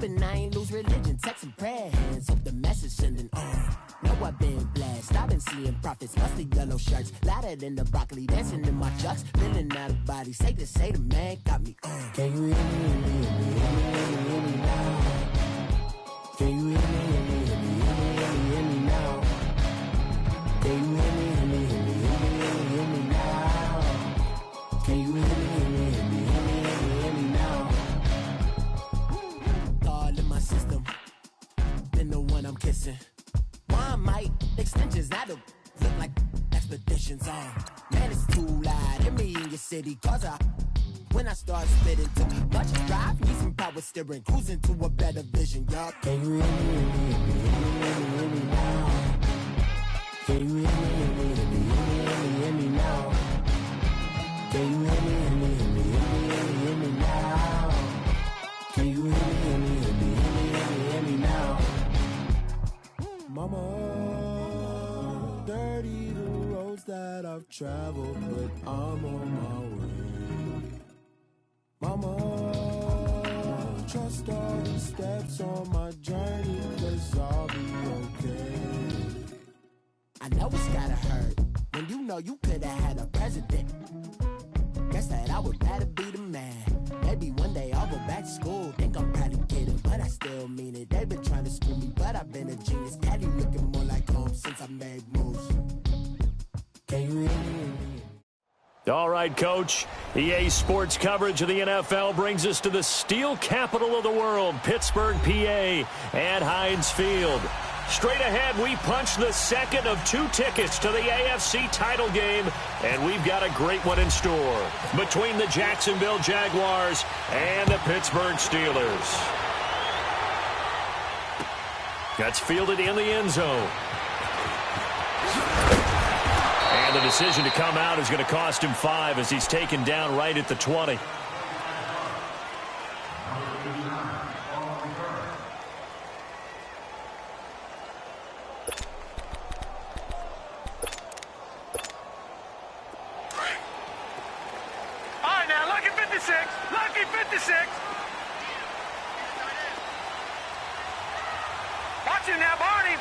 hoping I ain't lose religion. Text and prayer hands, hope the message sending on. Know I've been blessed, I've been seeing prophets, mostly yellow shirts, louder than the broccoli, dancing in my chucks, feeling out of body. Say the man got me on. Can you hear me, hear me now? Can you hear me, hear me now? Can you hear me, hear me now? Can you hear me, hear me now? All in my system, been the one I'm kissing. Why might extensions that'll look like expeditions on? Man, it's too loud. Hear me in your city, cause when I start spitting too much drive, need some power steering, cruising to a better vision, y'all. Can you hear me now? Can you hear me now? Can you hear me now? Can you hear me now? Mama, dirty the roads that I've traveled, but I'm on my way. Mama, trust all the steps on my journey, 'cause I'll be okay. I know it's gotta hurt when you know you could've had a president. Guess that I would rather be the man. Maybe one day I'll go back to school. Think I'm probably kidding, but I still mean it. They've been trying to school me, but I've been a genius. Daddy looking more like home since I made moves. Can you hear me? All right, Coach. EA Sports coverage of the NFL brings us to the steel capital of the world, Pittsburgh, PA, at Heinz Field. Straight ahead, we punch the second of 2 tickets to the AFC title game, and we've got a great one in store between the Jacksonville Jaguars and the Pittsburgh Steelers. That's fielded in the end zone. And the decision to come out is going to cost him 5 as he's taken down right at the 20. Lucky 56. Watch him now, Barney.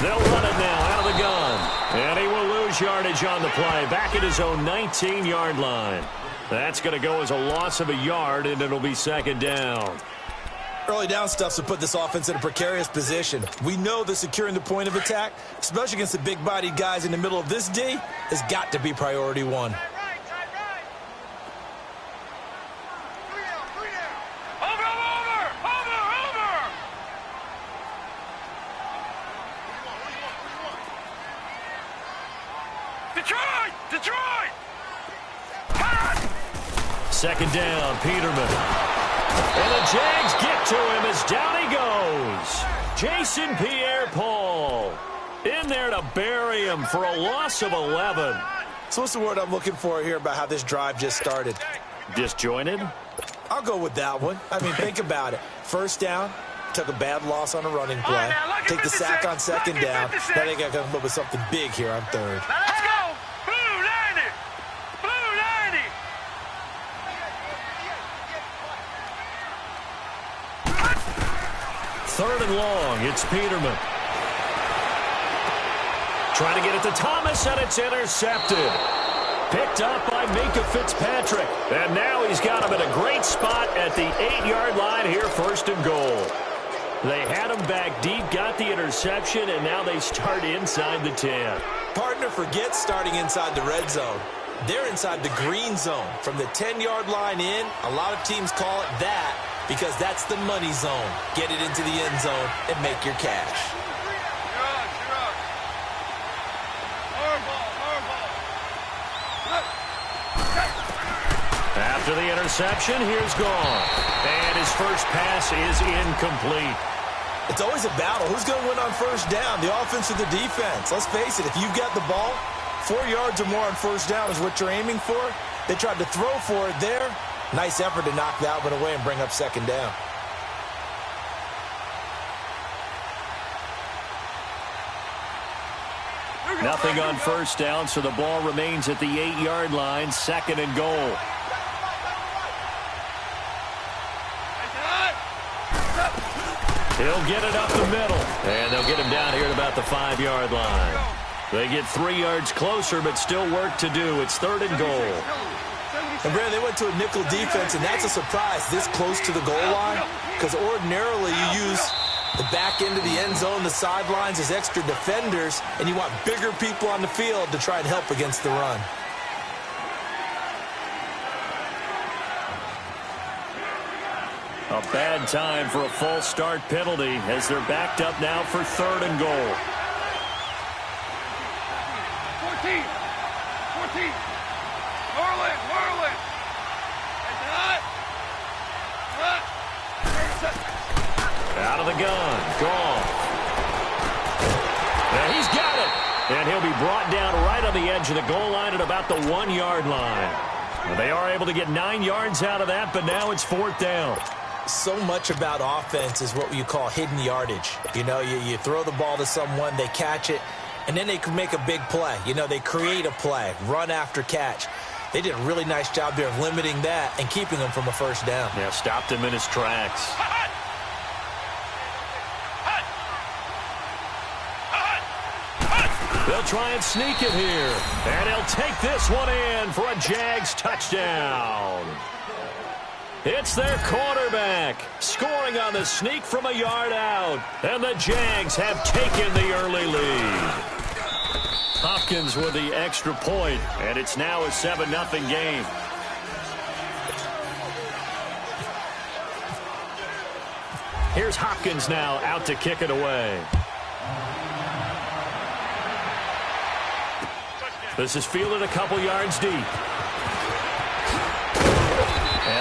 They'll run it now out of the gun. And he will lose yardage on the play. Back at his own 19-yard line. That's going to go as a loss of a yard, and it'll be second down. Early down stuff's to put this offense in a precarious position. We know that securing the point of attack, especially against the big-bodied guys in the middle of this D, has got to be priority one. Detroit! Second down, Peterman. And the Jags get to him as down he goes. Jason Pierre-Paul in there to bury him for a loss of 11. So what's the word I'm looking for here about how this drive just started? Disjointed? I'll go with that one. I mean, think about it. First down, took a bad loss on a running play. Take the sack on second down. Now they got to come up with something big here on third. Let's go! Blue 90! Blue 90! Third and long, it's Peterman. Trying to get it to Thomas, and it's intercepted. Picked up by Minka Fitzpatrick. And now he's got him in a great spot at the 8-yard line here, first and goal. They had him back deep, got the interception, and now they start inside the 10. Partner forgets starting inside the red zone. They're inside the green zone. From the 10-yard line in, a lot of teams call it that because that's the money zone. Get it into the end zone and make your cash. After the interception, here's gone. And his first pass is incomplete. It's always a battle. Who's going to win on first down, the offense or the defense? Let's face it, if you've got the ball, 4 yards or more on first down is what you're aiming for. They tried to throw for it there. Nice effort to knock that one away and bring up second down. Nothing on first down, so the ball remains at the 8-yard line, 2nd and goal. He'll get it up the middle, and they'll get him down here at about the 5-yard line. They get 3 yards closer, but still work to do. It's 3rd and goal. And, Brandon, they went to a nickel defense, and that's a surprise this close to the goal line, because ordinarily you use the back end of the end zone, the sidelines as extra defenders, and you want bigger people on the field to try and help against the run. A bad time for a false start penalty as they're backed up now for 3rd and goal. 14. Whirling. Out of the gun. Gone. And he's got it. And he'll be brought down right on the edge of the goal line at about the 1-yard line. Well, they are able to get 9 yards out of that, but now it's 4th down. So much about offense is what you call hidden yardage. You know, you throw the ball to someone, they catch it, and then they can make a big play. You know, they create a play, run after catch. They did a really nice job there of limiting that and keeping him from a first down. Yeah, stopped him in his tracks. They'll try and sneak it here. And he'll take this one in for a Jags touchdown. It's their quarterback scoring on the sneak from a yard out. And the Jags have taken the early lead. Hopkins with the extra point, and it's now a 7-0 game. Here's Hopkins now out to kick it away. This is fielded a couple yards deep. And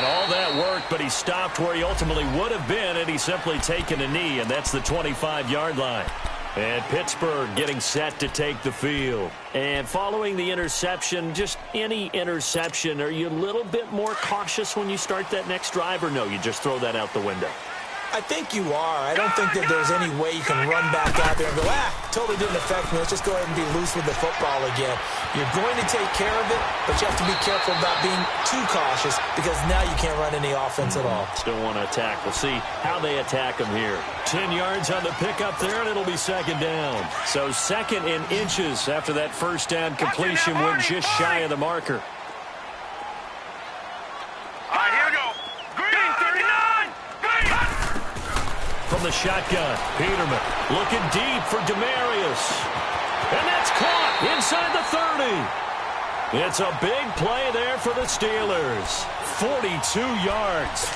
all that worked, but he stopped where he ultimately would have been, and he's simply taken a knee, and that's the 25-yard line. And Pittsburgh getting set to take the field. And following the interception, just any interception, are you a little bit more cautious when you start that next drive, or no, you just throw that out the window? I think you are. I don't think that there's any way you can run back out there and go, totally didn't affect me. Let's just go ahead and be loose with the football again. You're going to take care of it, but you have to be careful about being too cautious because now you can't run any offense at all. Still want to attack. We'll see how they attack them here. 10 yards on the pickup there, and it'll be 2nd down. So 2nd in inches after that first down completion went just shy of the marker. All right, here we go. Green 39. Green. From the shotgun, Peterman looking deep for Demarius. And that's caught inside the 30. It's a big play there for the Steelers. 42 yards.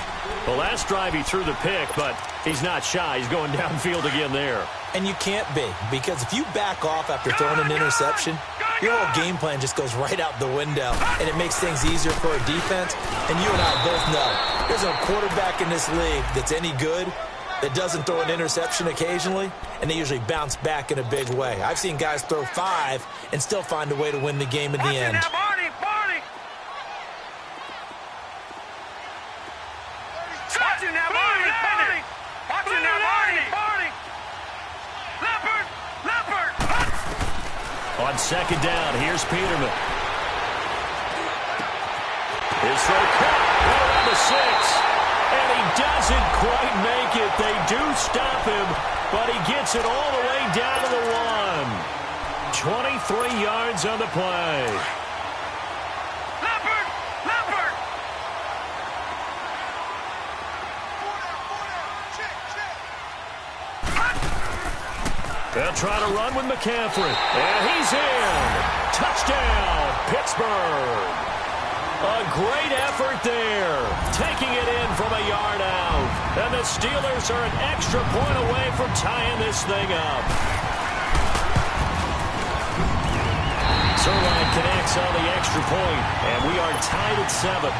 The last drive he threw the pick, but he's not shy. He's going downfield again there. And you can't be, because if you back off after throwing an interception, your whole game plan just goes right out the window, and it makes things easier for a defense. And you and I both know there's a quarterback in this league that's any good that doesn't throw an interception occasionally, and they usually bounce back in a big way. I've seen guys throw 5 and still find a way to win the game in the end. On 2nd down, here's Peterman. His throw caught right around the 6. And he doesn't quite make it. They do stop him, but he gets it all the way down to the 1. 23 yards on the play. Leopard! They'll try to run with McCaffrey. And he's in. Touchdown, Pittsburgh. A great effort there, taking it in from a yard out. And the Steelers are an extra point away from tying this thing up. Zerline connects on the extra point, and we are tied at 7.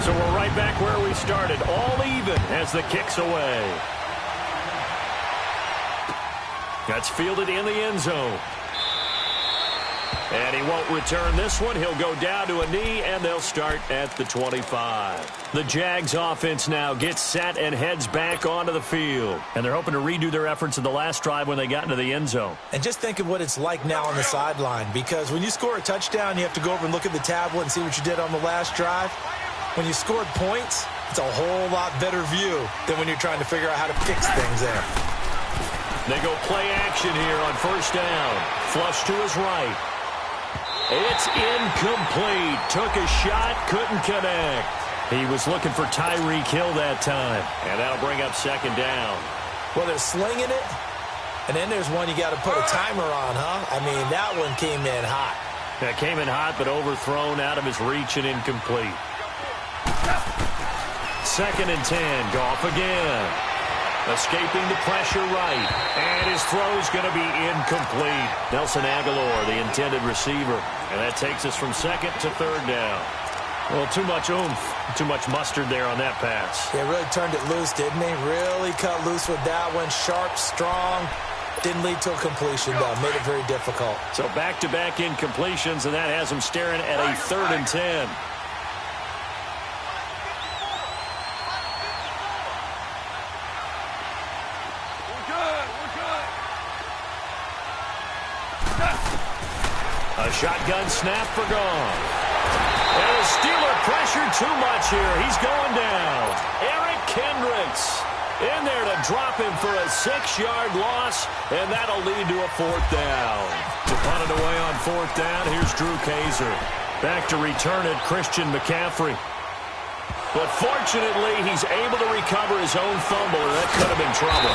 So we're right back where we started, all even as the kick's away. That's fielded in the end zone. And he won't return this one. He'll go down to a knee, and they'll start at the 25. The Jags offense now gets set and heads back onto the field. And they're hoping to redo their efforts in the last drive when they got into the end zone. And just think of what it's like now on the sideline, because when you score a touchdown, you have to go over and look at the tablet and see what you did on the last drive. When you scored points, it's a whole lot better view than when you're trying to figure out how to fix things there. They go play action here on first down. Flush to his right. It's incomplete. Took a shot, couldn't connect. He was looking for Tyreek Hill that time. And that'll bring up second down. Well, they're slinging it, and then there's one you got to put a timer on, huh? I mean, that one came in hot. That came in hot, but overthrown out of his reach and incomplete. Second and 10. Goff again. Escaping the pressure right. And his throw's going to be incomplete. Nelson Aguilar, the intended receiver. And that takes us from second to third down. Well, too much oomph, too much mustard there on that pass. Yeah, really turned it loose, didn't he? Really cut loose with that one. Sharp, strong. Didn't lead to a completion, though. Made it very difficult. So back-to-back incompletions, and that has him staring at a third and 10. A shotgun snap for Goff. And the Steeler pressure too much here. He's going down. Eric Kendricks in there to drop him for a 6-yard loss, and that'll lead to a fourth down. To punt it away on fourth down, here's Drew Kaiser. Back to return it, Christian McCaffrey. But fortunately, he's able to recover his own fumble, and that could have been trouble.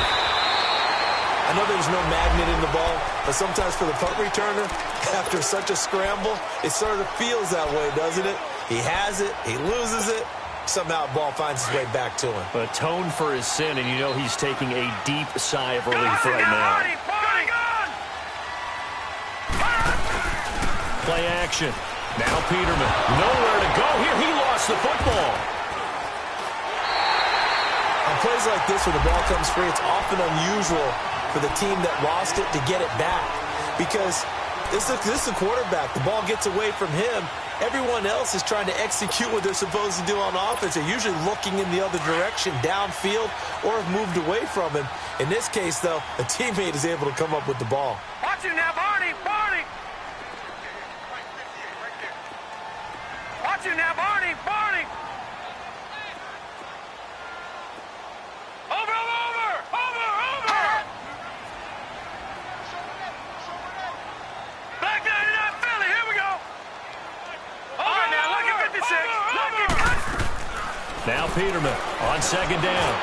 I know there's no magnet in the ball, but sometimes for the punt returner, after such a scramble, it sort of feels that way, doesn't it? He has it, he loses it, somehow the ball finds its way back to him. Atone for his sin, and you know he's taking a deep sigh of relief right now. Play action. Now Peterman. Nowhere to go here. He lost the football. On plays like this where the ball comes free, it's often unusual for the team that lost it to get it back, because this is the quarterback. The ball gets away from him. Everyone else is trying to execute what they're supposed to do on offense. They're usually looking in the other direction, downfield, or have moved away from him. In this case, though, a teammate is able to come up with the ball. Watch it now, Barney! Barney! Watch it now, Barney! Barney! Over! Back 99 Philly, here we go! All right, now, look at 56. Now Peterman on second down.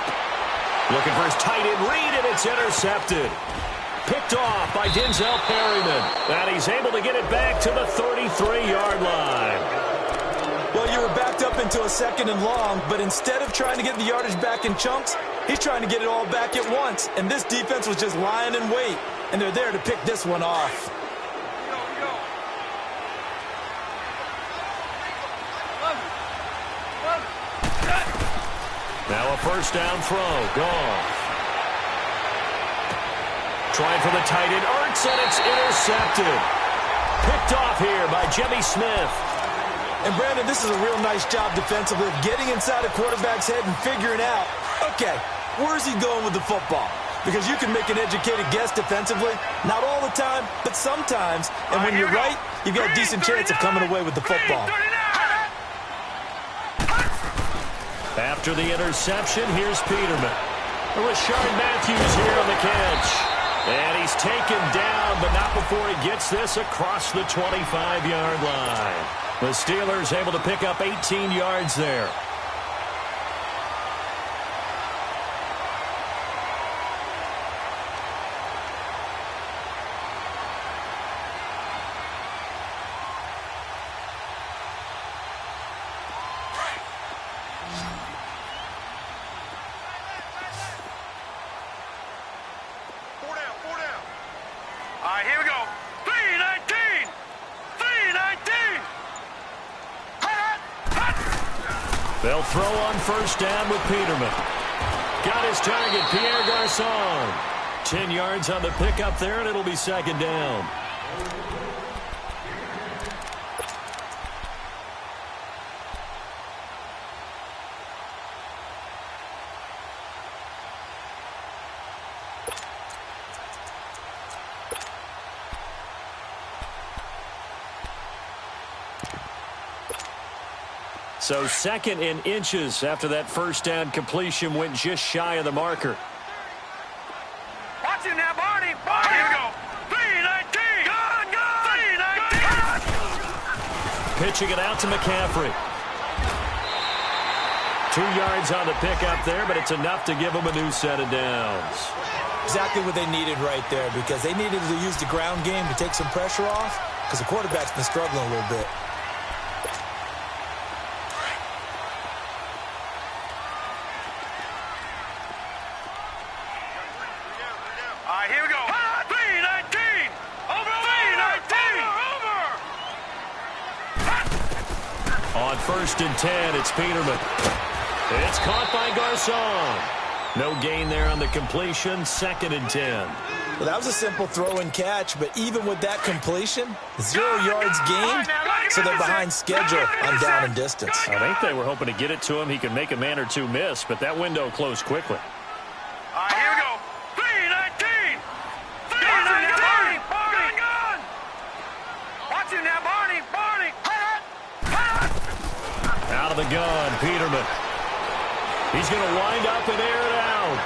Looking for his tight end read, and it's intercepted. Picked off by Denzel Perryman. And he's able to get it back to the 33-yard line. Well, you were backed up into a second and long, but instead of trying to get the yardage back in chunks, he's trying to get it all back at once. And this defense was just lying in wait, and they're there to pick this one off. Now a first down throw. Goff. Trying for the tight end. Ertz, and it's intercepted. Picked off here by Jimmy Smith. And, Brandon, this is a real nice job defensively of getting inside a quarterback's head and figuring out, okay, where's he going with the football? Because you can make an educated guess defensively. Not all the time, but sometimes. And when you're right, you've got a decent chance of coming away with the football. After the interception, here's Peterman. Rashard Matthews here on the catch. And he's taken down, but not before he gets this across the 25-yard line. The Steelers able to pick up 18 yards there. All right, here we go. 319! 319! They'll throw on first down with Peterman. Got his target, Pierre Garçon. 10 yards on the pickup there, and it'll be second down. So 2nd in inches after that first down completion went just shy of the marker. Watch him now, Barney. Barney. Here we go. 319. Gun, gun. 319. Pitching it out to McCaffrey. 2 yards on the pickup there, but it's enough to give them a new set of downs. Exactly what they needed right there, because they needed to use the ground game to take some pressure off, because the quarterback's been struggling a little bit. All right, here we go. 319. Over. 319. Over. On 1st and 10, it's Peterman. It's caught by Garcon. No gain there on the completion, 2nd and 10. Well, that was a simple throw and catch, but even with that completion, 0 yards gained, so they're behind schedule on down and distance. I think they were hoping to get it to him. He could make a man or two miss, but that window closed quickly. All right, here we go. 319. 319. Barney. Gun. Watch him now, Barney. Barney. Out of the gun, Peterman. He's going to wind up and air it out.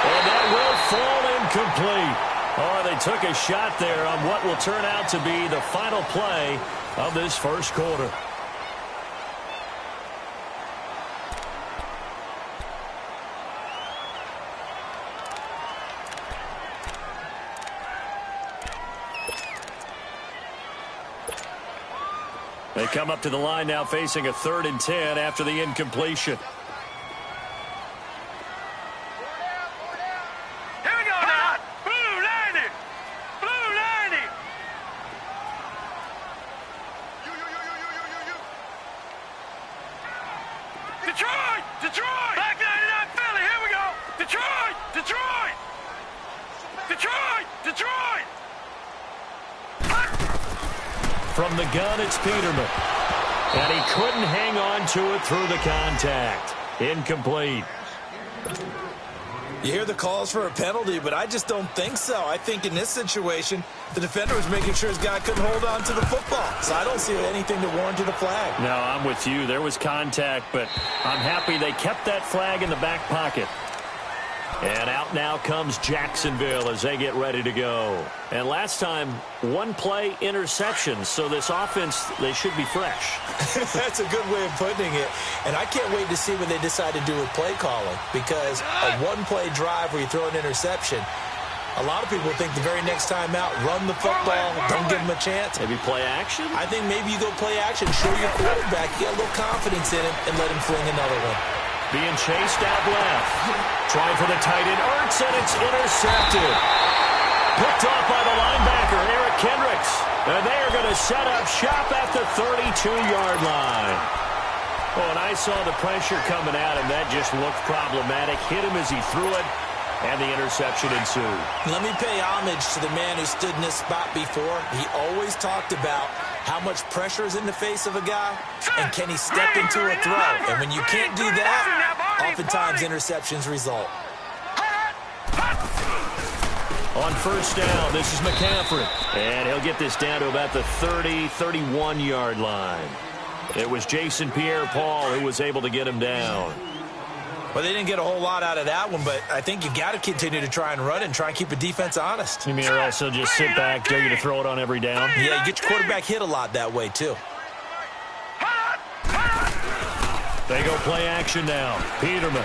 And that will fall incomplete. Oh, they took a shot there on what will turn out to be the final play of this first quarter. They come up to the line now facing a 3rd and 10 after the incompletion. Here we go now. Blue 90. Blue 90. Detroit. Detroit. Back 99 Philly. Here we go. Detroit. Detroit. Detroit. Detroit. From the gun, it's Peterman. And he couldn't hang on to it through the contact. Incomplete. You hear the calls for a penalty, but I just don't think so. I think in this situation, the defender was making sure his guy couldn't hold on to the football. So I don't see anything to warrant a flag. No, I'm with you. There was contact, but I'm happy they kept that flag in the back pocket. And out now comes Jacksonville as they get ready to go. And last time, 1-play interception. So this offense, they should be fresh. That's a good way of putting it. And I can't wait to see what they decide to do with play calling. Because a 1-play drive where you throw an interception, a lot of people think the very next time out, run the football, don't give them a chance. Maybe play action? I think maybe you go play action, show your quarterback, get a little confidence in him, and let him fling another one. Being chased out left. Trying for the tight end, Ertz, and it's intercepted. Picked off by the linebacker, Eric Kendricks. And they are going to set up shop at the 32-yard line. Oh, and I saw the pressure coming at him. That just looked problematic. Hit him as he threw it, and the interception ensued. Let me pay homage to the man who stood in this spot before. He always talked about how much pressure is in the face of a guy, and can he step into a throw? And when you can't do that, oftentimes interceptions result. On 1st down, this is McCaffrey. And he'll get this down to about the 30, 31-yard line. It was Jason Pierre-Paul who was able to get him down. Well, they didn't get a whole lot out of that one, but I think you got to continue to try and run and try and keep a defense honest. You mean or also just sit back, dare you to throw it on every down? Yeah, you get your quarterback hit a lot that way, too. They go play action now. Peterman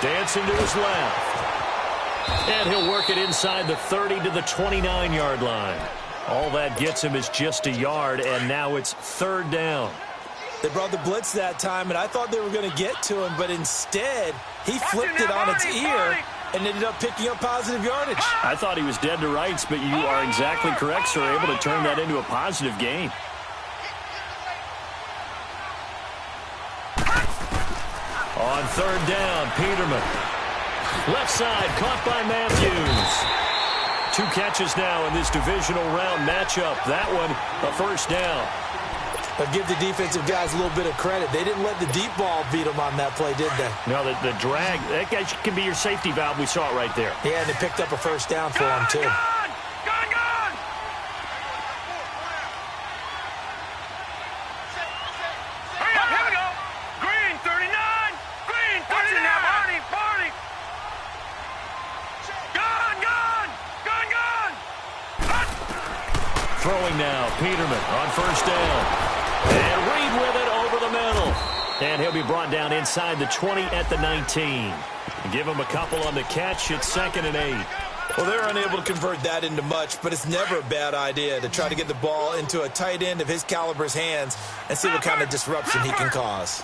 dancing to his left. And he'll work it inside the 30 to the 29-yard line. All that gets him is just a yard, and now it's 3rd down. They brought the blitz that time, and I thought they were going to get to him, but instead, he flipped it on its ear and ended up picking up positive yardage. I thought he was dead to rights, but you are exactly correct, sir. Able to turn that into a positive gain. On 3rd down, Peterman. Left side, caught by Matthews. 2 catches now in this divisional round matchup. That one, a 1st down. But give the defensive guys a little bit of credit. They didn't let the deep ball beat them on that play, did they? No, the drag, that guy can be your safety valve. We saw it right there. Yeah, and they picked up a 1st down for him, too. Throwing now, Peterman on first down. And Reed with it over the middle. And he'll be brought down inside the 20 at the 19. Give him a couple on the catch. It's 2nd and 8. Well, they're unable to convert that into much, but it's never a bad idea to try to get the ball into a tight end of his caliber's hands and see what kind of disruption he can cause.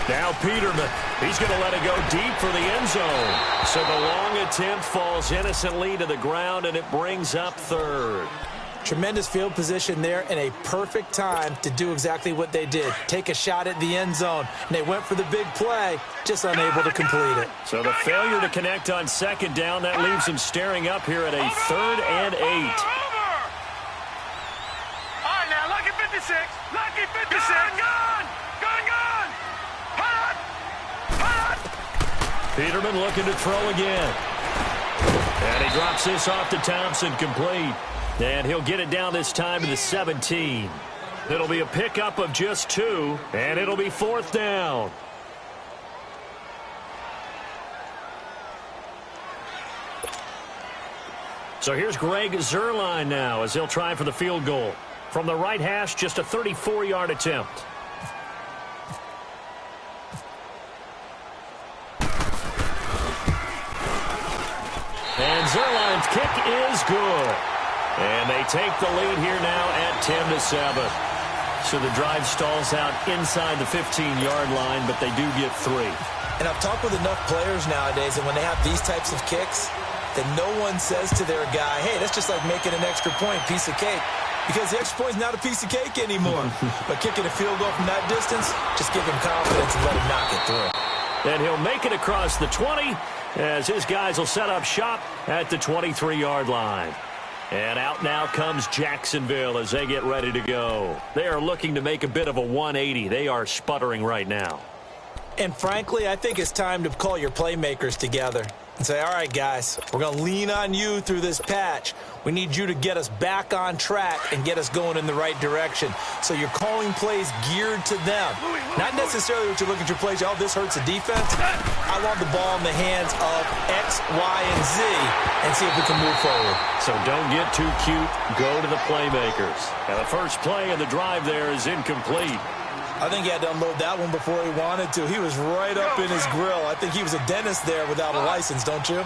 Now Peterman, he's going to let it go deep for the end zone. So the long attempt falls innocently to the ground, and it brings up 3rd. Tremendous field position there and a perfect time to do exactly what they did. Take a shot at the end zone. And they went for the big play, just unable to complete it. So the failure to connect on 2nd down, that leaves him staring up here at a 3rd and 8. All right, now, lucky 56. Lucky 56. Gun! Peterman looking to throw again. And he drops this off to Thompson, complete. And he'll get it down this time to the 17. It'll be a pickup of just 2, and it'll be 4th down. So here's Greg Zuerlein now as he'll try for the field goal. From the right hash, just a 34-yard attempt. And Zuerlein's kick is good. And they take the lead here now at 10-7. So the drive stalls out inside the 15-yard line, but they do get 3. And I've talked with enough players nowadays, and when they have these types of kicks, that no one says to their guy, hey, that's just like making an extra point, piece of cake. Because the extra point is not a piece of cake anymore. But kicking a field goal from that distance, just give him confidence and let him knock it through. And he'll make it across the 20 as his guys will set up shop at the 23-yard line. And out now comes Jacksonville as they get ready to go. They are looking to make a bit of a 180. They are sputtering right now. And frankly, I think it's time to call your playmakers together and say, all right, guys, we're going to lean on you through this patch. We need you to get us back on track and get us going in the right direction. So you're calling plays geared to them. Not necessarily what you're looking at your plays, oh, this hurts the defense. I want the ball in the hands of X, Y, and Z and see if we can move forward. So don't get too cute. Go to the playmakers. And the first play of the drive there is incomplete. I think he had to unload that one before he wanted to. He was right up in his grill. I think he was a dentist there without a license, don't you?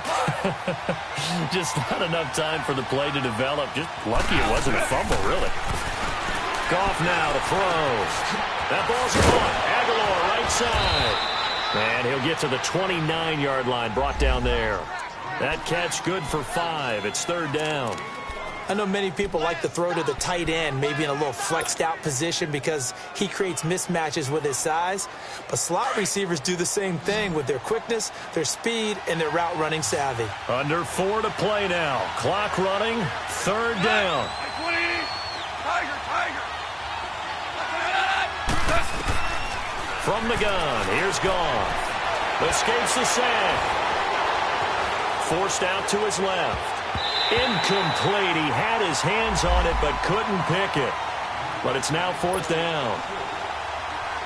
Just not enough time for the play to develop. Just lucky it wasn't a fumble, really. Goff now to throw. That ball's caught. Aguilar right side. And he'll get to the 29-yard line, brought down there. That catch good for 5. It's 3rd down. I know many people like to throw to the tight end, maybe in a little flexed out position because he creates mismatches with his size. But slot receivers do the same thing with their quickness, their speed, and their route running savvy. Under 4 to play now. Clock running. 3rd down. From the gun, here's Goff. Escapes the sack. Forced out to his left. Incomplete. He had his hands on it but couldn't pick it. But it's now 4th down.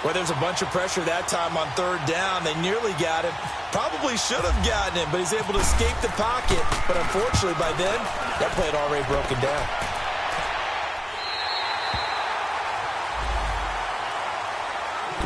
Well, there's a bunch of pressure that time on 3rd down. They nearly got it. Probably should have gotten it, but he's able to escape the pocket. But unfortunately, by then, that play had already broken down.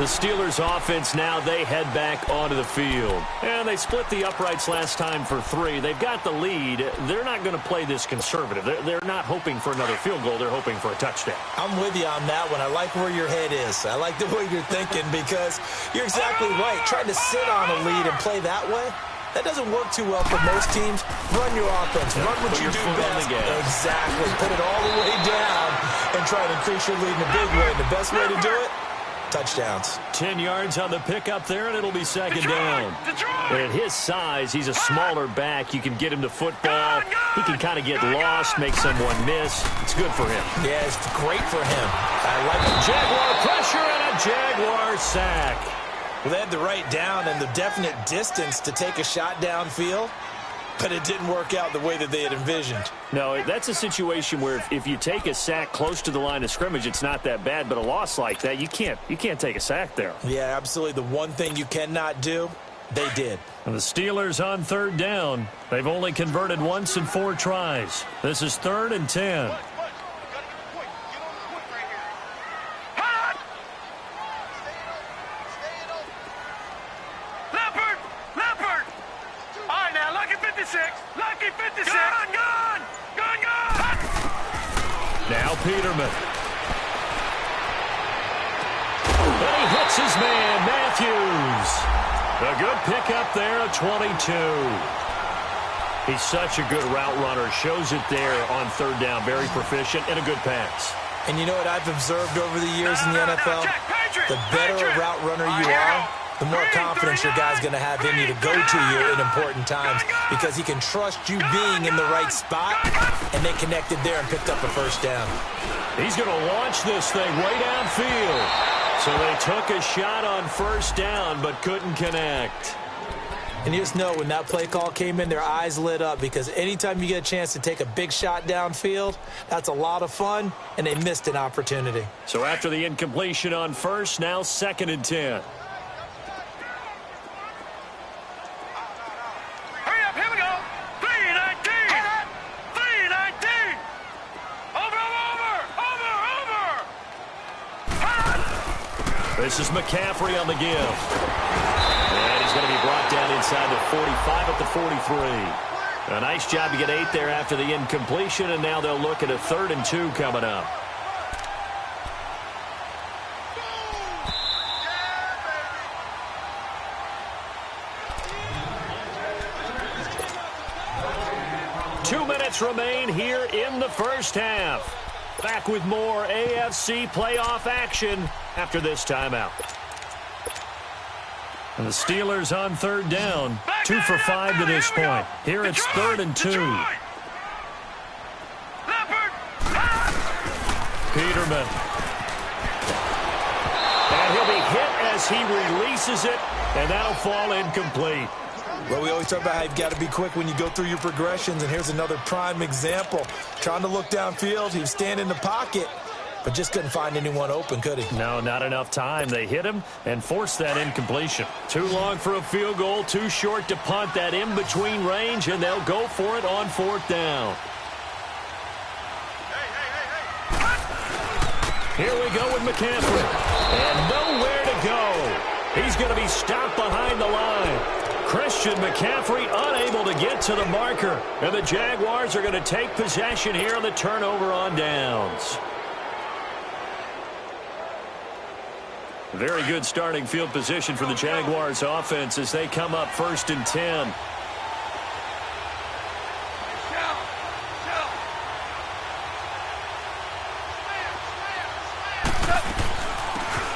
The Steelers offense now, they head back onto the field. And they split the uprights last time for 3. They've got the lead. They're not going to play this conservative. They're not hoping for another field goal. They're hoping for a touchdown. I'm with you on that one. I like where your head is. I like the way you're thinking because you're exactly right. Trying to sit on a lead and play that way, that doesn't work too well for most teams. Run your offense. Run what you do best. Exactly. Put it all the way down and try to increase your lead in a big way. And the best way to do it, touchdowns. 10 yards on the pickup there, and it'll be 2nd down. At his size, he's a smaller back. You can get him to football. He can kind of get lost, make someone miss. It's good for him. Yeah, it's great for him. I like it. Jaguar pressure and a Jaguar sack. Well, they had the right down and the definite distance to take a shot downfield. but it didn't work out the way that they had envisioned. No, that's a situation where if you take a sack close to the line of scrimmage, it's not that bad, but a loss like that, you can't take a sack there. Yeah, absolutely. The one thing you cannot do, they did. And the Steelers on third down. They've only converted once in 4 tries. This is 3rd and 10. Now Peterman. And he hits his man, Matthews. A good pickup there at 22. He's such a good route runner. Shows it there on third down. Very proficient and a good pass. And you know what I've observed over the years in the NFL? The better a route runner you are, the more confidence your guy's going to have in you to go to you in important times because he can trust you being in the right spot, and they connected there and picked up a first down. He's going to launch this thing way downfield. So they took a shot on first down but couldn't connect. And you just know when that play call came in, their eyes lit up because anytime you get a chance to take a big shot downfield, that's a lot of fun, and they missed an opportunity. So after the incompletion on first, now 2nd and 10. This is McCaffrey on the give. And he's going to be brought down inside the 45 at the 43. A nice job to get 8 there after the incompletion, and now they'll look at a 3rd and 2 coming up. Two minutes remain here in the first half. Back with more AFC playoff action after this timeout. And the Steelers on third down, 2 for 5 to this point. Here it's 3rd and 2. Peterman. And he'll be hit as he releases it, and that'll fall incomplete. Well, we always talk about how you've got to be quick when you go through your progressions, and here's another prime example. Trying to look downfield, he was standing in the pocket, but just couldn't find anyone open, could he? No, not enough time. They hit him and forced that incompletion. Too long for a field goal, too short to punt that in-between range, and they'll go for it on 4th down. Here we go with McCaffrey. And nowhere to go. He's going to be stopped behind the line. Christian McCaffrey unable to get to the marker. And the Jaguars are going to take possession here on the turnover on downs. Very good starting field position for the Jaguars offense as they come up 1st and 10.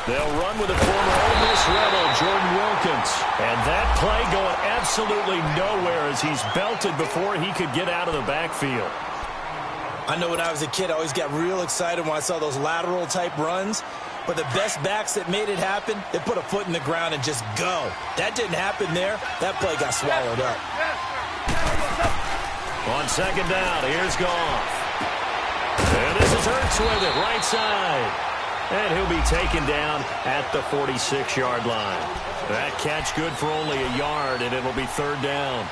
They'll run with the former Ole Miss Rebel, Jordan Wilkins. And that play going absolutely nowhere as he's belted before he could get out of the backfield. I know when I was a kid, I always got real excited when I saw those lateral-type runs. But the best backs that made it happen, they put a foot in the ground and just go. That didn't happen there. That play got swallowed up. On 2nd down, here's Goff. And this is Hurts with it, right side. And he'll be taken down at the 46-yard line. That catch good for only a yard, and it'll be 3rd down.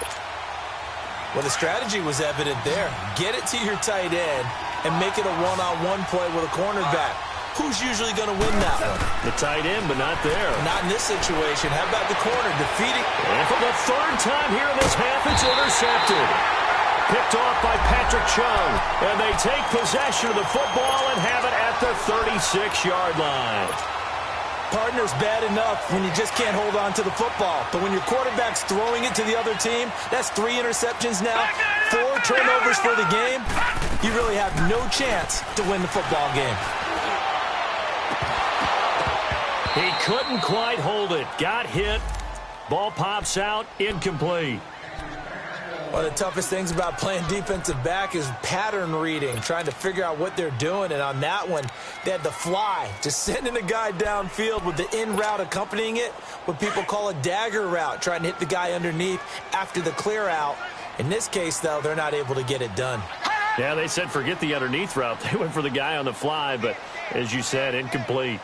Well, the strategy was evident there. Get it to your tight end and make it a one-on-one play with a cornerback. Who's usually going to win that one? The tight end, but not there. Not in this situation. How about the corner defeating? And for the 3rd time here in this half, it's intercepted. Picked off by Patrick Chung. And they take possession of the football and have it at the 36-yard line. Partner's bad enough when you just can't hold on to the football. But when your quarterback's throwing it to the other team, that's 3 interceptions now, 4 turnovers for the game. You really have no chance to win the football game. He couldn't quite hold it. Got hit. Ball pops out. Incomplete. One of the toughest things about playing defensive back is pattern reading, trying to figure out what they're doing. And on that one, they had the fly, just sending a guy downfield with the in route accompanying it, what people call a dagger route, trying to hit the guy underneath after the clear out. In this case, though, they're not able to get it done. Yeah, they said forget the underneath route. They went for the guy on the fly, but as you said, incomplete.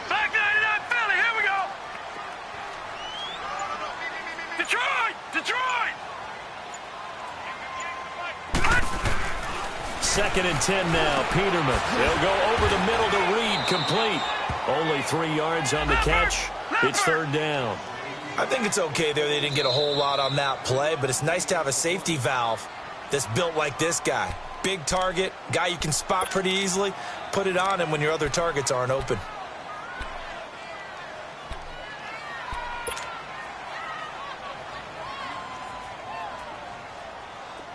Back 99 Philly, here we go. Detroit! Detroit! Second and 10 now, Peterman. They'll go over the middle to Reed, complete. Only 3 yards on the catch. It's third down. I think it's okay there. They didn't get a whole lot on that play, but it's nice to have a safety valve that's built like this guy. Big target, guy you can spot pretty easily. Put it on him when your other targets aren't open.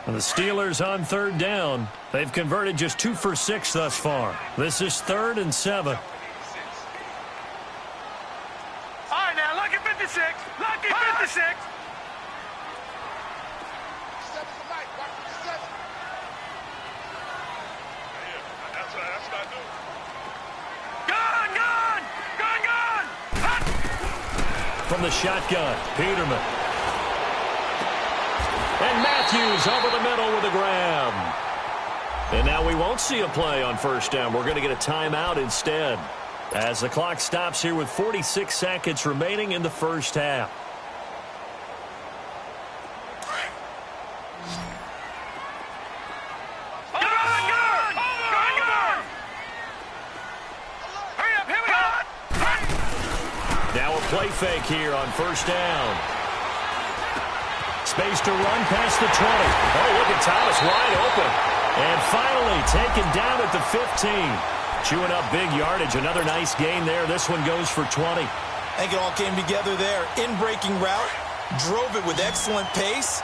And the Steelers on third down. They've converted just 2 for 6 thus far. This is 3rd and 7. All right, now, lucky 56. Lucky 56. Gun, gun! Gun, gun! Hot! From the shotgun, Peterman. And Matthews over the middle with a grab. And now we won't see a play on first down. We're going to get a timeout instead, as the clock stops here with 46 seconds remaining in the first half. Now a play fake here on first down. Space to run past the 20. Oh, look at Thomas wide open. And finally taken down at the 15. Chewing up big yardage. Another nice gain there. This one goes for 20. I think it all came together there. In-breaking route. Drove it with excellent pace.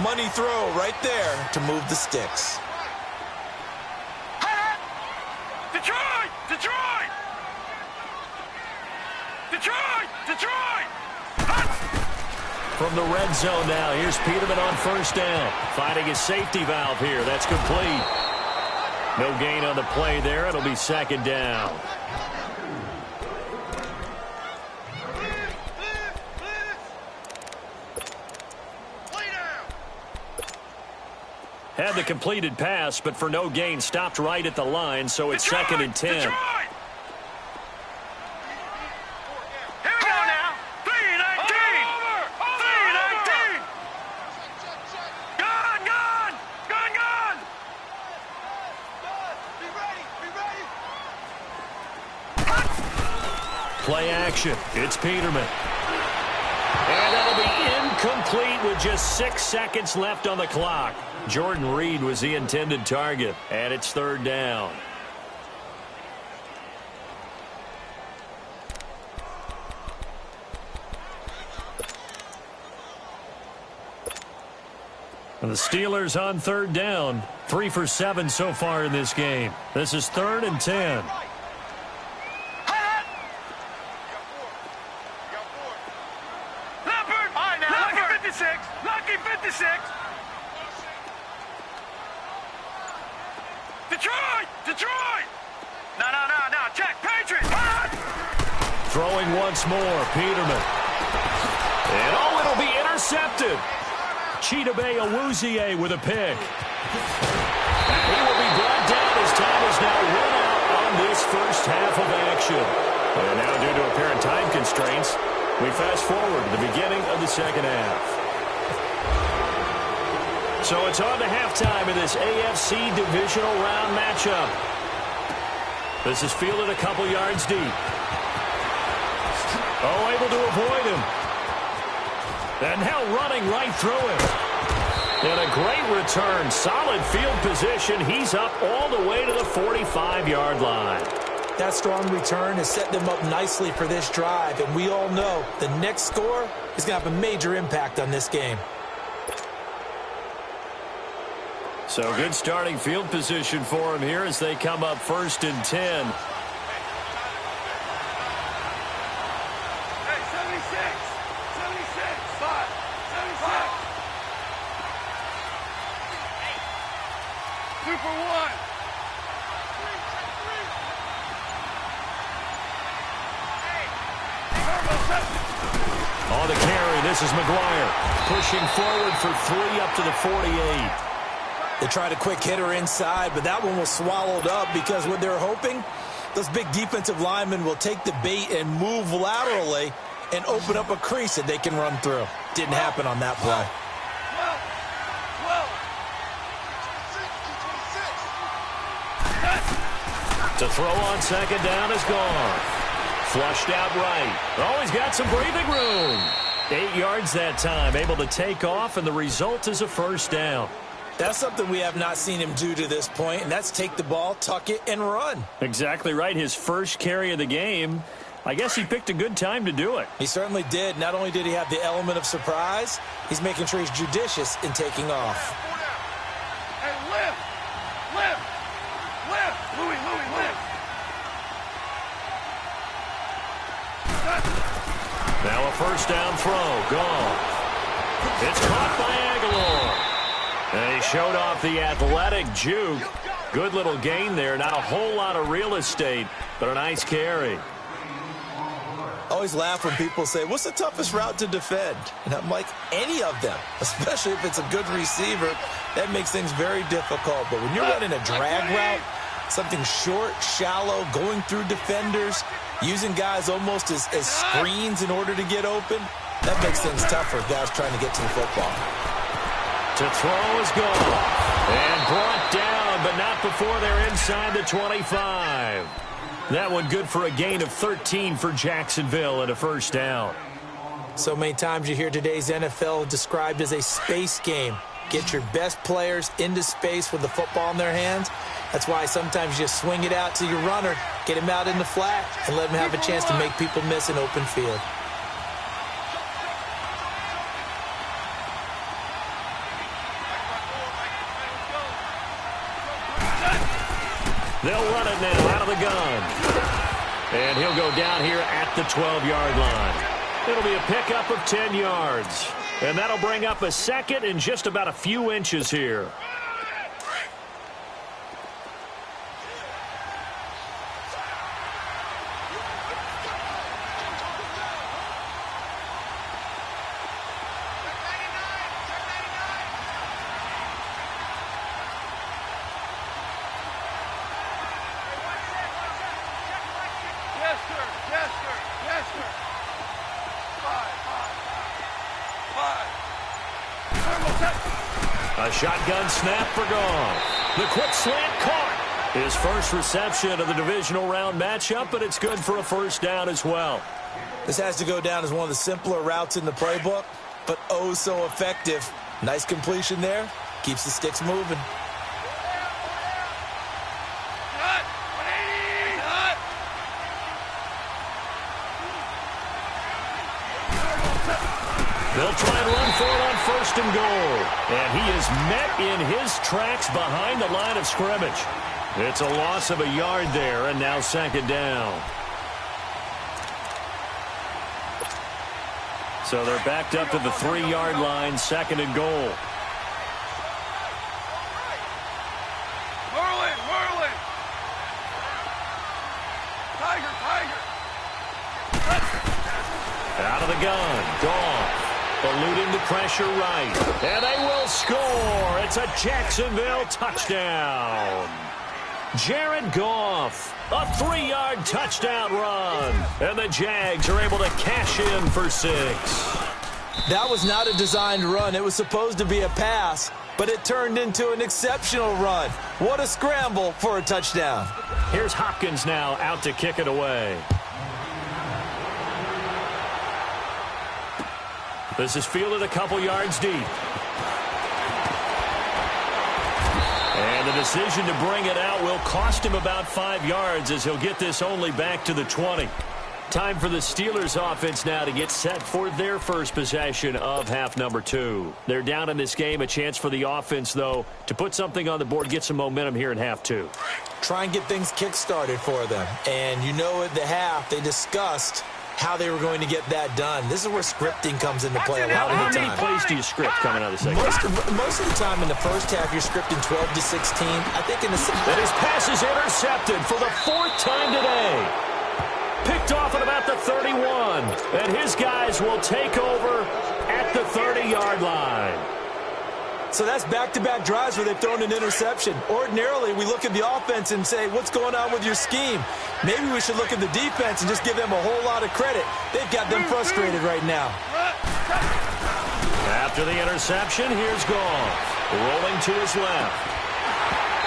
Money throw right there to move the sticks. Detroit! Detroit! Detroit! Detroit! From the red zone now, here's Peterman on first down. Finding his safety valve here. That's complete. No gain on the play there. It'll be second down. Had the completed pass, but for no gain, stopped right at the line, so it's Detroit! 2nd and 10. Detroit! Here we go now. 3-19. 3-19. Gun, gun! Gun, gun! Be ready. Play action. It's Peterman. And that'll be incomplete with just 6 seconds left on the clock. Jordan Reed was the intended target, and it's third down. And the Steelers on third down. 3 for 7 so far in this game. This is 3rd and 10. Leopard! All right, now, Lucky 56. Lucky 56. Detroit! Detroit! No. Check. Patriots! Throwing once more, Peterman. And it'll be intercepted. Chidobe Awuzie with a pick. And he will be brought down as time is now run out on this first half of action. And now, due to apparent time constraints, we fast forward to the beginning of the second half. So it's on to halftime in this AFC divisional round matchup. This is fielded a couple yards deep. Oh, able to avoid him. And now running right through him. And a great return. Solid field position. He's up all the way to the 45-yard line. That strong return has set them up nicely for this drive, and we all know the next score is going to have a major impact on this game. So good starting field position for him here as they come up 1st and 10. Hey, 76. 5. 76. 2 for 1. On the carry, this is McGuire pushing forward for 3 up to the 48. They tried a quick hitter inside, but that one was swallowed up because what they're hoping, those big defensive linemen will take the bait and move laterally and open up a crease that they can run through. Didn't happen on that play. To throw on second down is gone. Flushed out right. Oh, he's got some breathing room. 8 yards that time, able to take off, and the result is a first down. That's something we have not seen him do to this point, and that's take the ball, tuck it, and run. Exactly right. His first carry of the game. I guess he picked a good time to do it. He certainly did. Not only did he have the element of surprise, he's making sure he's judicious in taking off. Hey, lift! Lift! Lift! Louis, lift! Now a first down throw. Gone. It's caught by Aguilar. And he showed off the athletic juke. Good little gain there. Not a whole lot of real estate, but a nice carry. Always laugh when people say, what's the toughest route to defend? And I'm like, any of them, especially if it's a good receiver. That makes things very difficult. But when you're running a drag route, something short, shallow, going through defenders, using guys almost as screens in order to get open, that makes things tougher, guys trying to get to the football. To throw is gone. And brought down, but not before they're inside the 25. That one good for a gain of 13 for Jacksonville and a first down. So many times you hear today's NFL described as a space game. Get your best players into space with the football in their hands. That's why sometimes you just swing it out to your runner, get him out in the flat, and let him have a chance to make people miss an open field. They'll run it now out of the gun. And he'll go down here at the 12-yard line. It'll be a pickup of 10 yards. And that'll bring up a second in just about a few inches here. A shotgun snap for Goff. The quick slant caught. His first reception of the divisional round matchup, but it's good for a first down as well. This has to go down as one of the simpler routes in the playbook, but oh so effective. Nice completion there. Keeps the sticks moving. They'll try and run for it on first and goal. And he is met in his tracks behind the line of scrimmage. It's a loss of a yard there, and now second down. So they're backed up to the 3-yard line, second and goal. Whirling! Tiger! Out of the gun, Goff. Eluding the pressure right. And they will score. It's a Jacksonville touchdown. Jared Goff, a 3-yard touchdown run. And the Jags are able to cash in for 6. That was not a designed run. It was supposed to be a pass, but it turned into an exceptional run. What a scramble for a touchdown. Here's Hopkins now out to kick it away. This is fielded a couple yards deep. And the decision to bring it out will cost him about 5 yards as he'll get this only back to the 20. Time for the Steelers offense now to get set for their first possession of half number 2. They're down in this game. A chance for the offense, though, to put something on the board, get some momentum here in half 2. Try and get things kick-started for them. And you know at the half they discussed how they were going to get that done. This is where scripting comes into play a lot of the time. How many plays do you script coming out of the second? Most of the time in the first half, you're scripting 12 to 16. I think in the second. And his pass is intercepted for the 4th time today. Picked off at about the 31. And his guys will take over at the 30-yard line. So that's back-to-back drives where they've thrown an interception. Ordinarily, we look at the offense and say, what's going on with your scheme? Maybe we should look at the defense and just give them a whole lot of credit. They've got them frustrated right now. After the interception, here's Goff. Rolling to his left.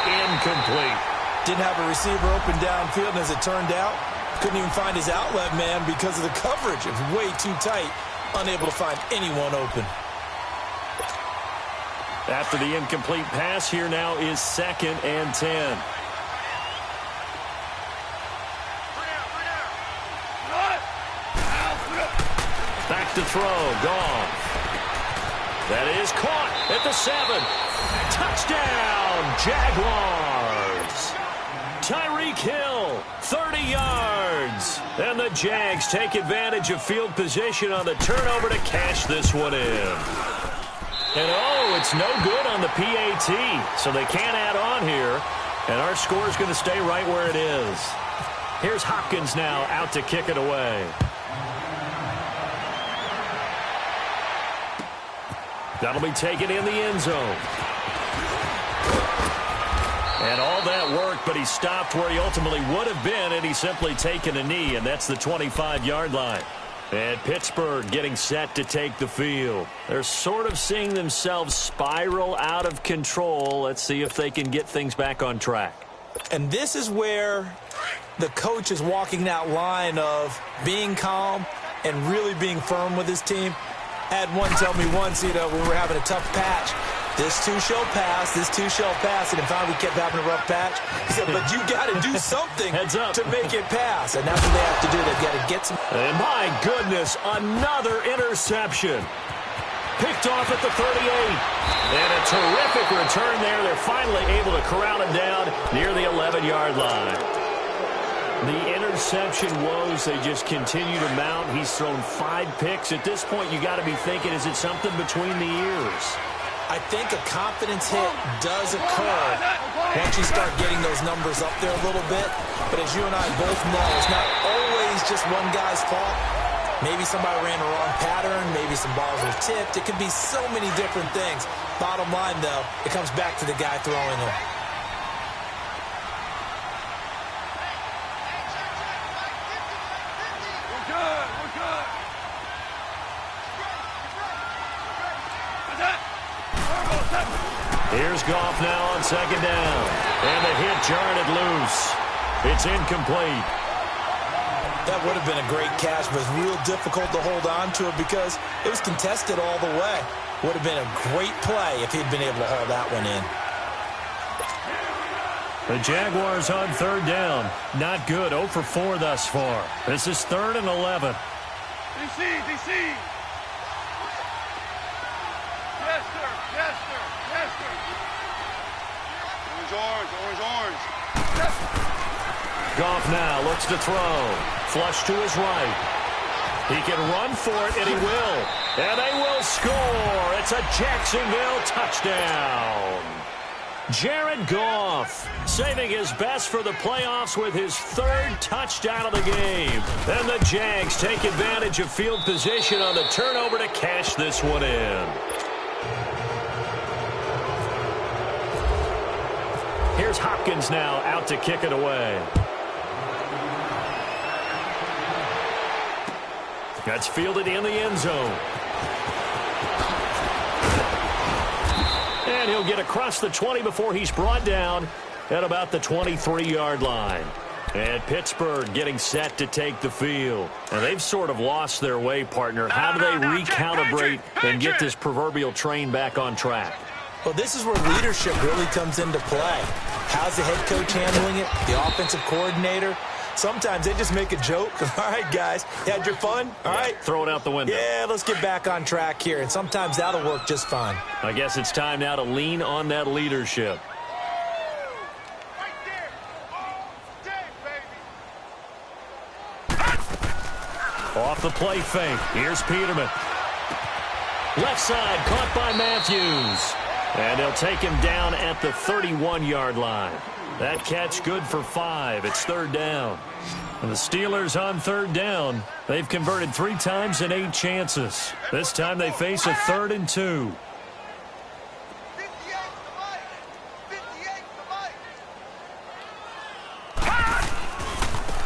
Incomplete. Didn't have a receiver open downfield, and as it turned out, couldn't even find his outlet man because of the coverage. It was way too tight, unable to find anyone open. After the incomplete pass, here now is 2nd and 10. Back to throw, Goff. That is caught at the 7. Touchdown, Jaguars. Tyreek Hill, 30 yards. And the Jags take advantage of field position on the turnover to cash this one in. And oh, it's no good on the PAT, so they can't add on here. And our score is going to stay right where it is. Here's Hopkins now out to kick it away. That'll be taken in the end zone. And all that work, but he stopped where he ultimately would have been, and he's simply taken a knee, and that's the 25-yard line. And Pittsburgh getting set to take the field. They're sort of seeing themselves spiral out of control. Let's see if they can get things back on track. And this is where the coach is walking that line of being calm and really being firm with his team. Had one tell me once, when we were having a tough patch, this too shall pass, this too shall pass, and finally we kept having a rough patch. He said, but you got to do something to make it pass, and that's what they have to do. They've got to get some. And my goodness, another interception. Picked off at the 38. And a terrific return there. They're finally able to corral him down near the 11-yard line. The interception woes, they just continue to mount. He's thrown 5 picks. At this point, you got to be thinking, is it something between the ears? I think a confidence hit does occur once you start getting those numbers up there a little bit. But as you and I both know, it's not always just one guy's fault. Maybe somebody ran the wrong pattern. Maybe some balls were tipped. It could be so many different things. Bottom line, though, it comes back to the guy throwing them. Here's Goff now on 2nd down. And the hit jarred it loose. It's incomplete. That would have been a great catch, but it's real difficult to hold on to it because it was contested all the way. Would have been a great play if he'd been able to haul that one in. The Jaguars on 3rd down. Not good. 0 for 4 thus far. This is 3rd and 11. DC. Yes, sir. Yes, sir. Yes, sir. Orange. Yes. Goff now looks to throw. Flush to his right. He can run for it, and he will. And they will score. It's a Jacksonville touchdown. Jared Goff saving his best for the playoffs with his 3rd touchdown of the game. And the Jags take advantage of field position on the turnover to cash this one in. Here's Hopkins now out to kick it away. That's fielded in the end zone. And he'll get across the 20 before he's brought down at about the 23-yard line. And Pittsburgh getting set to take the field. And they've sort of lost their way, partner. How do they recalibrate and get this proverbial train back on track? Well, this is where leadership really comes into play. How's the head coach handling it? The offensive coordinator? Sometimes they just make a joke. All right, guys, you had your fun? All right. Throw it out the window. Yeah, let's get back on track here. And sometimes that'll work just fine. I guess it's time now to lean on that leadership. Off the play fake. Here's Peterman. Left side caught by Matthews. And they'll take him down at the 31-yard line. That catch good for 5. It's third down. And the Steelers on third down. They've converted 3 times in 8 chances. This time they face a 3rd and 2.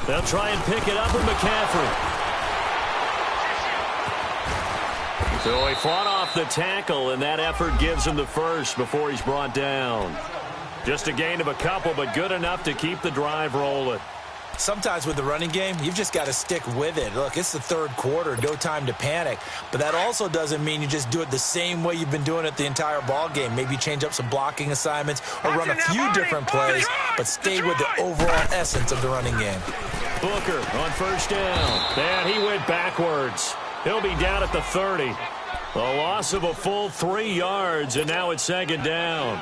They'll try and pick it up with McCaffrey. So he fought off the tackle, and that effort gives him the first before he's brought down. Just a gain of a couple, but good enough to keep the drive rolling. Sometimes with the running game, you've just got to stick with it. Look, it's the third quarter, no time to panic. But that also doesn't mean you just do it the same way you've been doing it the entire ball game. Maybe change up some blocking assignments or run a few different plays, but stay with the overall essence of the running game. Booker on first down. And he went backwards. He'll be down at the 30. A loss of a full 3 yards, and now it's second down.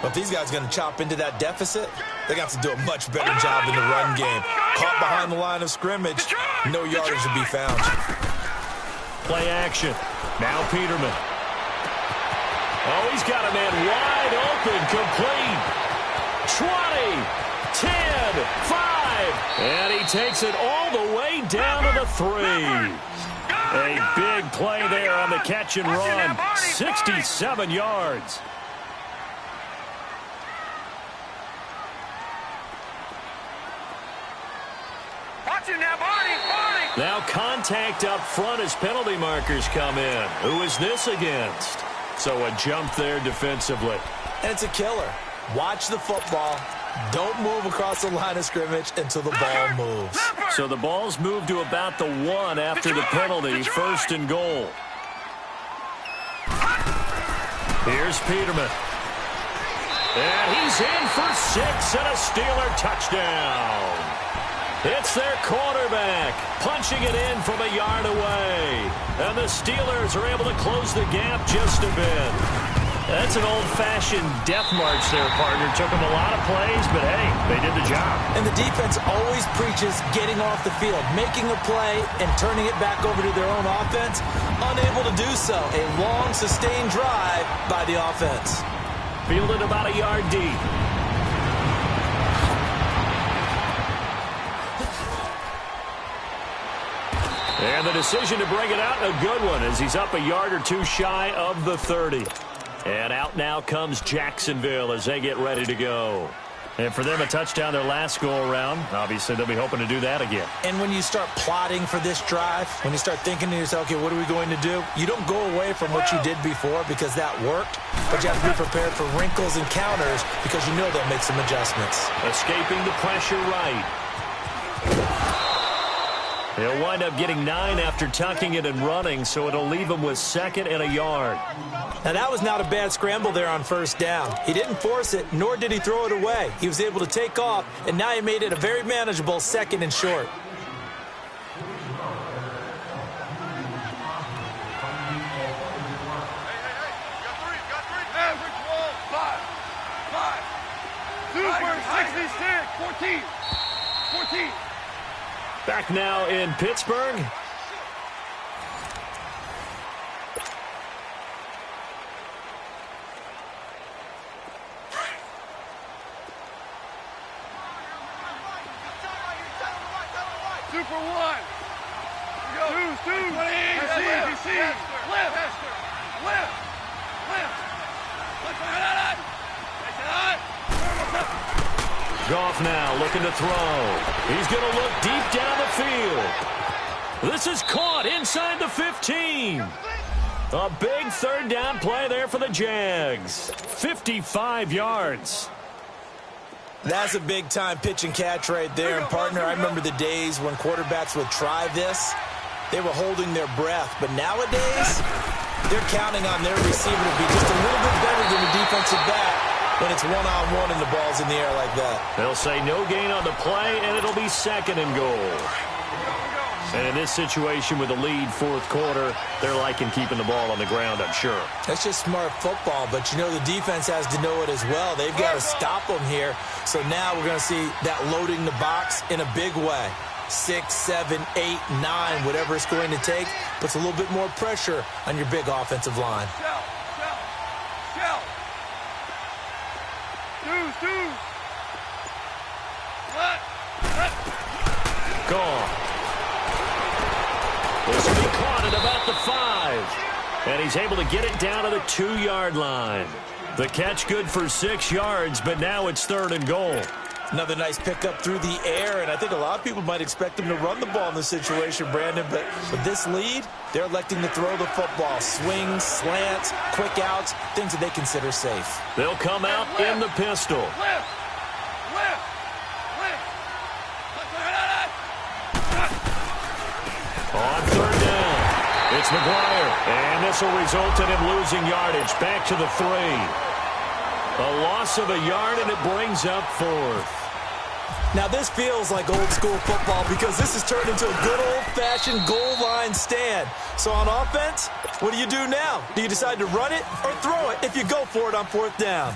But if these guys are going to chop into that deficit, they're going to have to do a much better job in the run game. Caught behind the line of scrimmage, no yardage to be found. Play action. Now Peterman. Oh, he's got a man wide open, complete. 20, 10, 5. And he takes it all the way down to the 3. A big play there on the catch and run. 67 yards. Now contact up front as penalty markers come in. Who is this against? So a jump there defensively. And it's a killer. Watch the football. Don't move across the line of scrimmage until the ball moves. So the ball's moved to about the 1 after the penalty. First and goal. Here's Peterman. And he's in for 6 and a Steeler touchdown. It's their quarterback punching it in from a yard away. And the Steelers are able to close the gap just a bit. That's an old-fashioned death march there, partner. Took them a lot of plays, but hey, they did the job. And the defense always preaches getting off the field, making a play and turning it back over to their own offense. Unable to do so. A long, sustained drive by the offense. Fielded about a yard deep. And the decision to bring it out, a good one, as he's up a yard or 2 shy of the 30. And out now comes Jacksonville as they get ready to go. And for them, a touchdown their last go-around. Obviously, they'll be hoping to do that again. And when you start plotting for this drive, when you start thinking to yourself, okay, what are we going to do? You don't go away from what you did before because that worked, but you have to be prepared for wrinkles and counters because you know they'll make some adjustments. Escaping the pressure right. He'll wind up getting 9 after tucking it and running, so it'll leave him with 2nd and a yard. Now, that was not a bad scramble there on first down. He didn't force it, nor did he throw it away. He was able to take off, and now he made it a very manageable 2nd and short. Hey, 14. Back now in Pittsburgh. Super 1. Two. Left. Goff now looking to throw. He's going to look deep down the field. This is caught inside the 15. A big 3rd down play there for the Jags. 55 yards. That's a big-time pitch and catch right there. And, partner, I remember the days when quarterbacks would try this. They were holding their breath. But nowadays, they're counting on their receiver to be just a little bit better than the defensive back when it's one-on-one and the ball's in the air like that. They'll say no gain on the play, and it'll be 2nd and goal. And in this situation with the lead 4th quarter, they're liking keeping the ball on the ground, I'm sure. That's just smart football, but you know the defense has to know it as well. They've got to stop them here. So now we're going to see that loading the box in a big way. 6, 7, 8, 9, whatever it's going to take, puts a little bit more pressure on your big offensive line. back on. This will be caught at about the 5. And he's able to get it down to the 2-yard line. The catch good for 6 yards, but now it's 3rd and goal. Another nice pickup through the air, and I think a lot of people might expect him to run the ball in this situation, Brandon, but with this lead, they're electing to throw the football. Swings, slants, quick outs, things that they consider safe. They'll come out in the pistol. On 3rd down, it's McGuire, and this will result in him losing yardage back to the 3. A loss of a yard, and it brings up 4th. Now, this feels like old-school football because this has turned into a good old-fashioned goal line stand. So on offense, what do you do now? Do you decide to run it or throw it if you go for it on 4th down?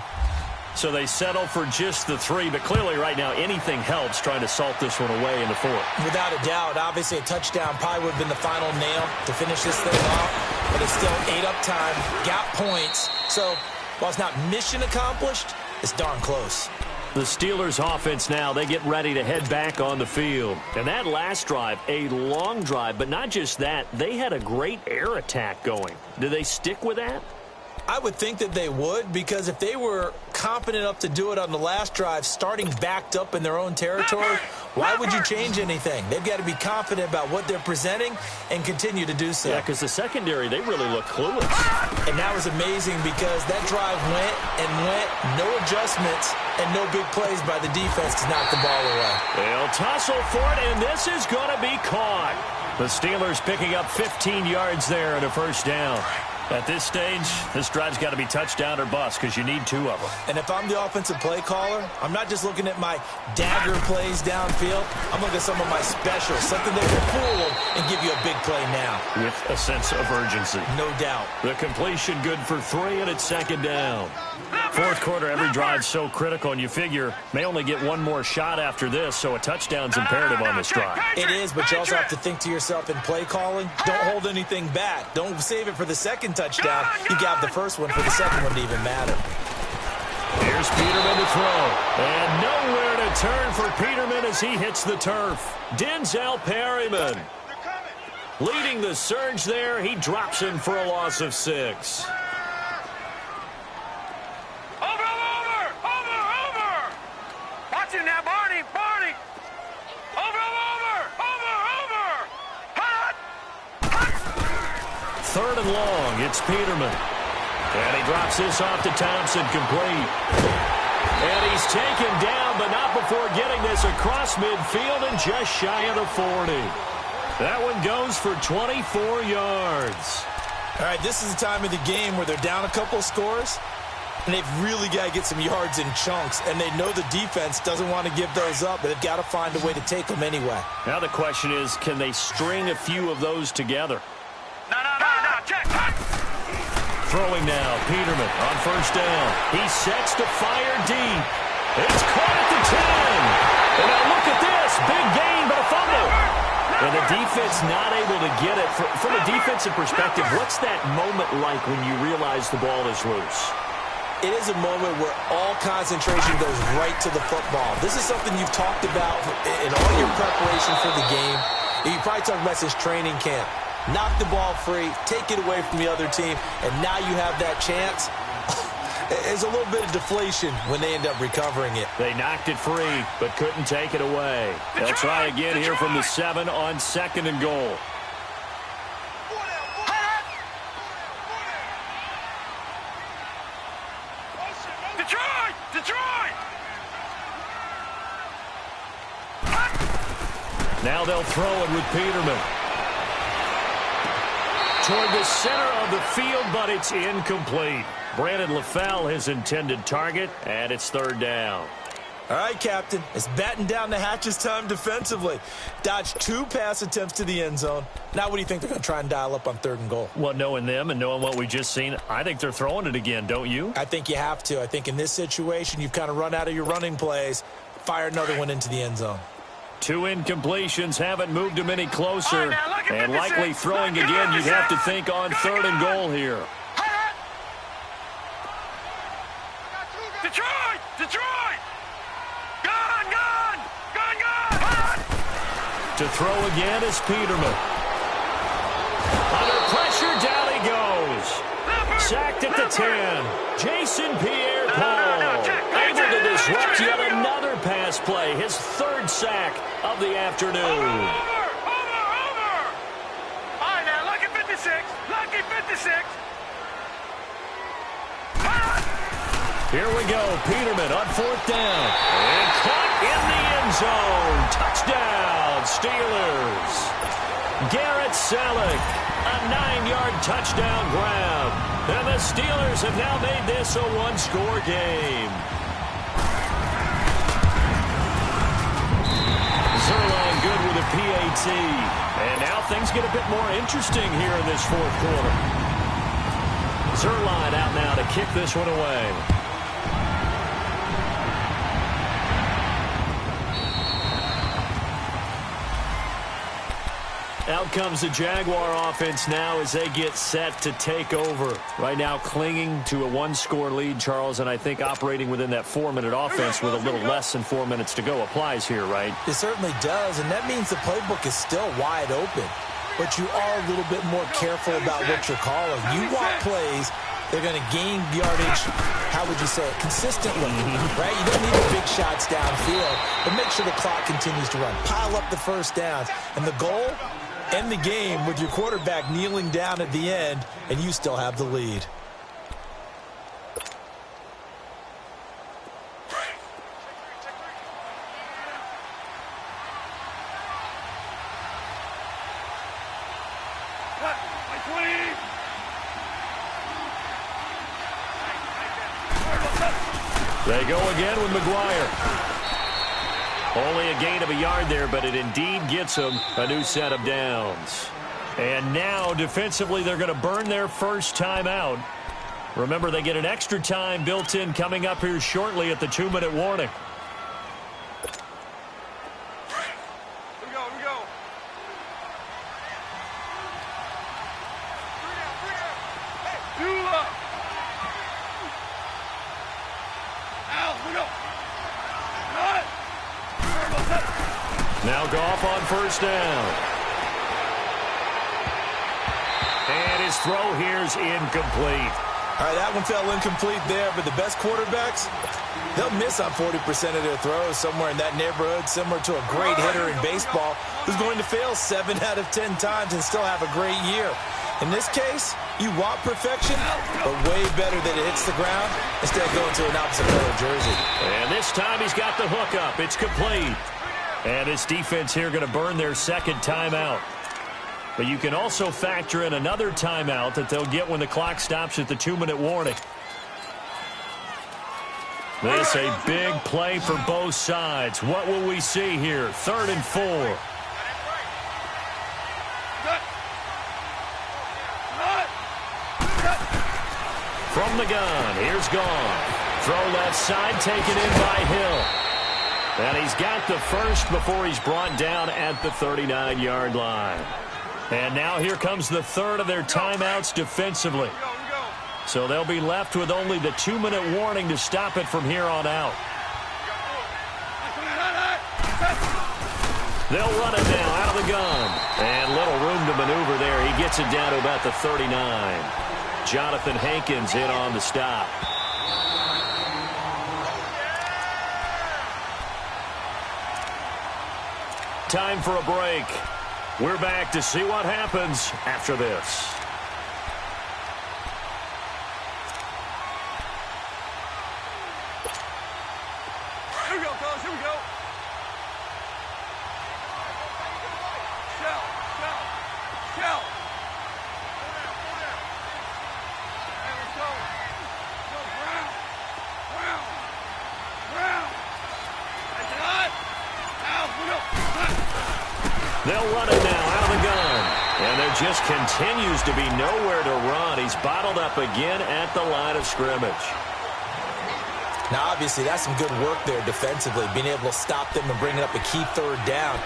So they settle for just the 3, but clearly right now anything helps trying to salt this one away in the 4th. Without a doubt, obviously a touchdown probably would have been the final nail to finish this thing off, but it's still ate up time, got points. So while it's not mission accomplished, it's darn close. The Steelers offense now, they get ready to head back on the field. And that last drive, a long drive, but not just that, they had a great air attack going. Do they stick with that? I would think that they would, because if they were confident enough to do it on the last drive, starting backed up in their own territory, why would you change anything? They've got to be confident about what they're presenting and continue to do so. Yeah, because the secondary, they really look clueless. And that was amazing because that drive went and went, no adjustments, and no big plays by the defense to knock the ball away. They'll tussle for it, and this is going to be caught. The Steelers picking up 15 yards there and a 1st down. At this stage, this drive's got to be touchdown or bust because you need 2 of them. And if I'm the offensive play caller, I'm not just looking at my dagger plays downfield. I'm looking at some of my specials, something that can fool them and give you a big play now. With a sense of urgency. No doubt. The completion good for 3, and it's 2nd down. 4th quarter, every drive's so critical, and you figure may only get one more shot after this, so a touchdown's imperative on this drive. It is, but you also have to think to yourself in play calling, don't hold anything back. Don't save it for the second touchdown. You got the first one for the second one to even matter. Here's Peterman to throw. And nowhere to turn for Peterman as he hits the turf. Denzel Perryman leading the surge there. He drops in for a loss of 6. Watch him now, Barney. Hut. 3rd and long, it's Peterman. And he drops this off to Thompson, complete. And he's taken down, but not before getting this across midfield and just shy of the 40. That one goes for 24 yards. All right, this is the time of the game where they're down a couple of scores, and they've really got to get some yards in chunks, and they know the defense doesn't want to give those up, but they've got to find a way to take them anyway. Now the question is, can they string a few of those together? No, check. Throwing now, Peterman on 1st down. He sets to fire deep. It's caught at the 10. And now look at this. Big gain, but a fumble. And the defense not able to get it. From a defensive perspective, what's that moment like when you realize the ball is loose? It is a moment where all concentration goes right to the football. This is something you've talked about in all your preparation for the game. You probably talked about since training camp. Knock the ball free, take it away from the other team, and now you have that chance. There's a little bit of deflation when they end up recovering it. They knocked it free, but couldn't take it away. They'll try again here from the 7 on 2nd and goal. Detroit! Now they'll throw it with Peterman. Toward the center of the field, but it's incomplete. Brandon LaFell, his intended target, and it's 3rd down. All right, Captain. It's batten down the hatches time defensively. Dodged 2 pass attempts to the end zone. Now what do you think they're going to try and dial up on 3rd and goal? Well, knowing them and knowing what we just seen, I think they're throwing it again, don't you? I think you have to. I think in this situation, you've kind of run out of your running plays. Fire another one into the end zone. 2 incompletions haven't moved him any closer. And likely throwing again, you'd have to think on 3rd and goal here. Detroit! Gun! To throw again is Peterman. Under pressure, down he goes. Sacked at the 10. Jason Pierre-Paul able to disrupt yet another pass play. His third sack of the afternoon. Over! All right, now, lucky 56. Lucky 56. Here we go. Peterman on 4th down. And caught in the end zone. Touchdown, Steelers. Garrett Selleck, a 9-yard touchdown grab. And the Steelers have now made this a one-score game. Zerline good with a PAT. And now things get a bit more interesting here in this fourth quarter. Zerline out now to kick this one away. Out comes the Jaguar offense now as they get set to take over. Right now clinging to a one-score lead, Charles, and I think operating within that 4-minute offense with a little less than 4 minutes to go applies here, right? It certainly does, and that means the playbook is still wide open. But you are a little bit more careful about what you're calling. You want plays they're going to gain yardage, how would you say it, consistently, right? You don't need the big shots downfield, but make sure the clock continues to run. Pile up the first downs. And the goal, end the game with your quarterback kneeling down at the end, and you still have the lead. They go again with McGuire. Only a gain of a yard there, but it indeed gets them a new set of downs. And now, defensively, they're going to burn their first timeout. Remember, they get an extra time built in coming up here shortly at the 2-minute warning. Now Goff on first down. And his throw here's incomplete. All right, that one fell incomplete there, but the best quarterbacks, they'll miss on 40% of their throws somewhere in that neighborhood, similar to a great hitter in baseball who's going to fail 7 out of 10 times and still have a great year. In this case, you want perfection, but way better that it hits the ground instead of going to an opposite color jersey. And this time he's got the hook up. It's complete. And this defense here going to burn their second timeout. But you can also factor in another timeout that they'll get when the clock stops at the 2-minute warning. This a big play for both sides. What will we see here? 3rd and 4. From the gun, here's Goff. Throw left side, taken in by Hill. And he's got the first before he's brought down at the 39-yard line. And now here comes the third of their timeouts defensively. So they'll be left with only the 2-minute warning to stop it from here on out. They'll run it now out of the gun. And little room to maneuver there. He gets it down to about the 39. Jonathan Hankins in on the stop. Time for a break. We're back to see what happens after this. Here we go, fellas. Here we go. Shell. Hey, let's go. Go, Brown. That's it on. Now, we go. They'll run it now out of the gun. And there just continues to be nowhere to run. He's bottled up again at the line of scrimmage. Now, obviously, that's some good work there defensively, being able to stop them and bring up a key 3rd down.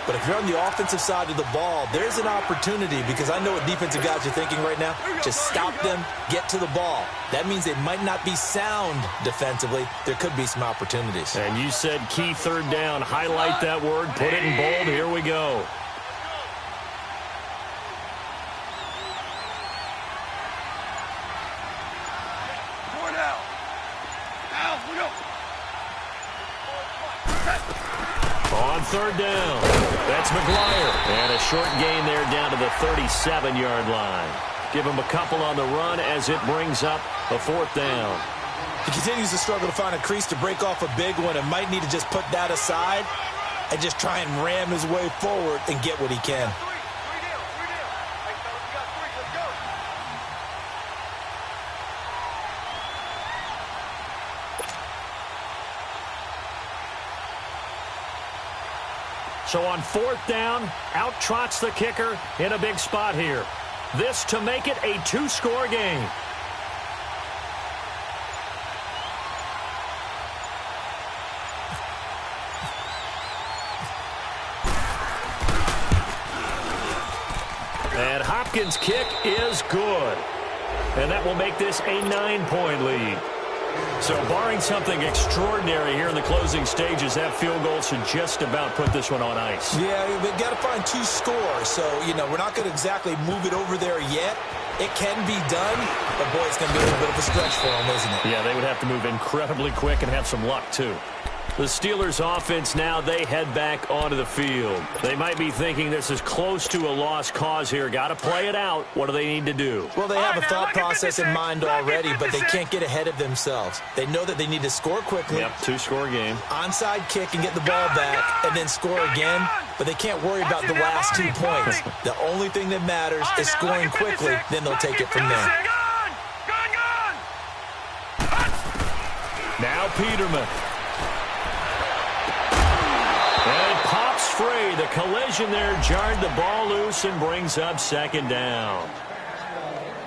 But if you're on the offensive side of the ball, there's an opportunity, because I know what defensive guys are thinking right now. Just stop them, get to the ball. That means they might not be sound defensively. There could be some opportunities. And you said key third down. Highlight that word. Put it in bold. Here we go. On third down, that's McGuire. And a short gain there down to the 37-yard line. Give him a couple on the run as it brings up a fourth down. He continues to struggle to find a crease to break off a big one and might need to just put that aside and just try and ram his way forward and get what he can. So on fourth down, out trots the kicker in a big spot here. This to make it a two-score game. And Hopkins' kick is good. And that will make this a 9-point lead. So barring something extraordinary here in the closing stages, that field goal should just about put this one on ice. Yeah, we've got to find two scores. So, we're not going to exactly move it over there yet. It can be done, but, boy, it's going to be a little bit of a stretch for them, isn't it? Yeah, they would have to move incredibly quick and have some luck, too. The Steelers' offense now, they head back onto the field. They might be thinking this is close to a lost cause here. Got to play it out. What do they need to do? Well, they have a thought process in mind already, but they can't get ahead of themselves. They know that they need to score quickly. Yep, two-score game. Onside kick and get the ball back and then score again, but they can't worry about the last 2 points. The only thing that matters is scoring quickly, then they'll take it from there. Now Peterman. And it pops free. The collision there jarred the ball loose and brings up second down.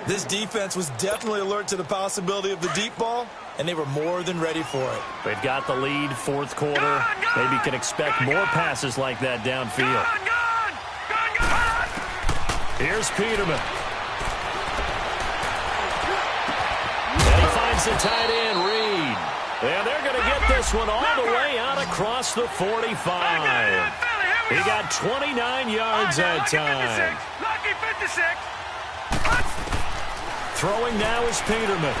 This defense was definitely alert to the possibility of the deep ball, and they were more than ready for it. They've got the lead, fourth quarter. Maybe can expect more passes like that downfield. Here's Peterman. And he finds the tight end, Reed. And they're going to get this one all the way out across the 45. He got 29 yards that time. Lucky 56. Throwing now is Peterman.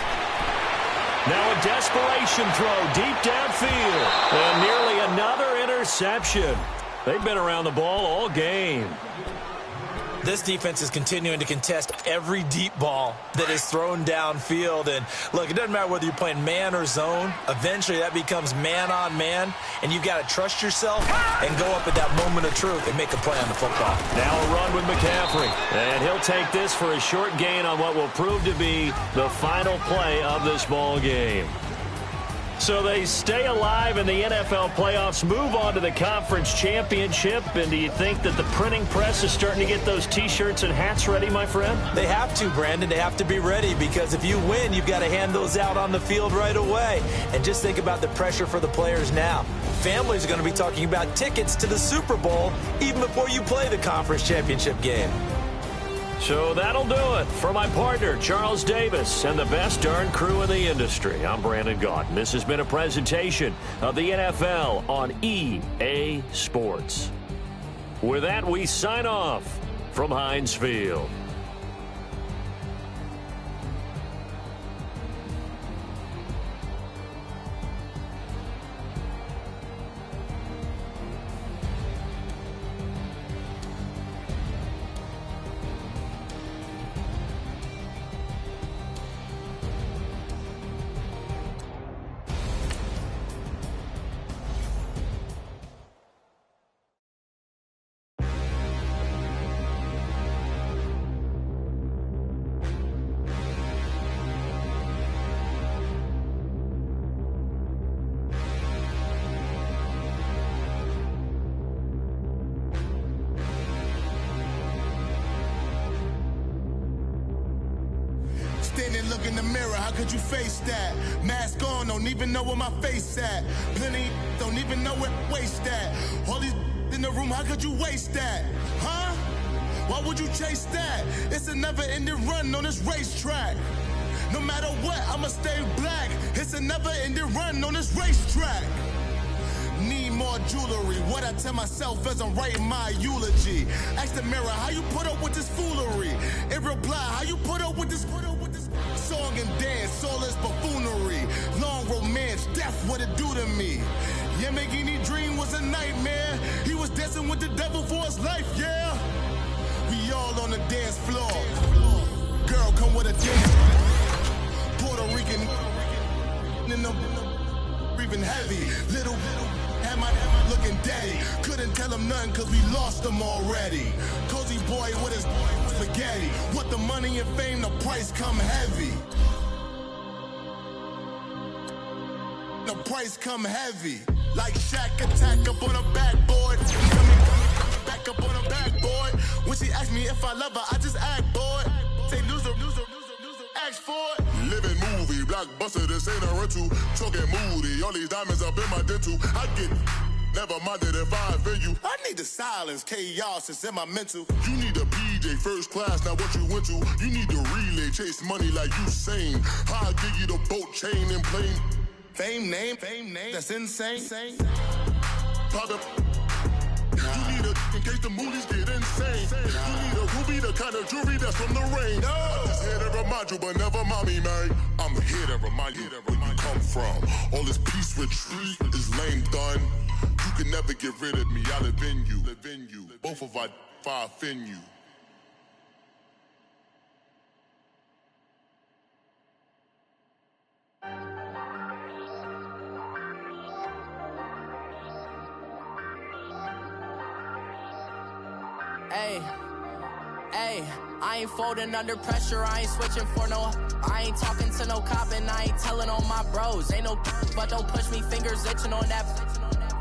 Now a desperation throw deep downfield. And nearly another interception. They've been around the ball all game. This defense is continuing to contest every deep ball that is thrown downfield. And, look, it doesn't matter whether you're playing man or zone. Eventually, that becomes man-on-man, and you've got to trust yourself and go up at that moment of truth and make a play on the football. Now a run with McCaffrey. And he'll take this for a short gain on what will prove to be the final play of this ball game. So they stay alive in the NFL playoffs, move on to the conference championship. And do you think that the printing press is starting to get those T-shirts and hats ready, my friend? They have to, Brandon. They have to be ready, because if you win, you've got to hand those out on the field right away. And just think about the pressure for the players now. Families are going to be talking about tickets to the Super Bowl even before you play the conference championship game. So that'll do it for my partner, Charles Davis, and the best darn crew in the industry. I'm Brandon Gaunt. This has been a presentation of the NFL on EA Sports. With that, we sign off from Heinz Field. Standing, look in the mirror, how could you face that? Mask don't even know where my face at. Plenty don't even know where waist at. All these in the room, how could you waste that? Huh? Why would you chase that? It's a never-ending run on this racetrack. No matter what, I'ma stay black. It's a never-ending run on this racetrack. Need more jewelry. What I tell myself as I'm writing my eulogy. Ask the mirror, how you put up with this foolery? It reply, how you put up with this song and dance, soulless buffoonery. Long romance, death, what it do to me? Yamagini dream was a nightmare. He was dancing with the devil for his life, yeah. We all on the dance floor. Girl, come with a dance. Puerto Rican in the breathing heavy. Little had my looking daddy. Couldn't tell him nothing cause we lost him already. Cozy boy with his spaghetti. With the money and fame, the price come heavy. The price come heavy. Like Shaq attack up on a backboard. Coming back up on a backboard. When she asked me if I love her, I just act bored. Say loser, ask for it. Living movie, blockbuster, this ain't a rental. Talking moody, all these diamonds up in my dental. I get never minded if I offend you. I need the silence, chaos is in my mental. You need a PJ first class, not what you went to. You need to relay, chase money like you sane. I'll give you the boat, chain, and plane. Fame name, that's insane. Pop you need a in case the movies get insane. You need a ruby, the kind of jewelry that's from the rain. No. I'm just here to remind you, but never mommy, man. I'm here to remind you where you come from. All this peace retreat is lame done. You can never get rid of me. I live in you. Both of our fire offend you. Hey, I ain't folding under pressure, I ain't switching for no. I ain't talking to no cop and I ain't telling on my bros. Ain't no but don't push me, fingers itching on that.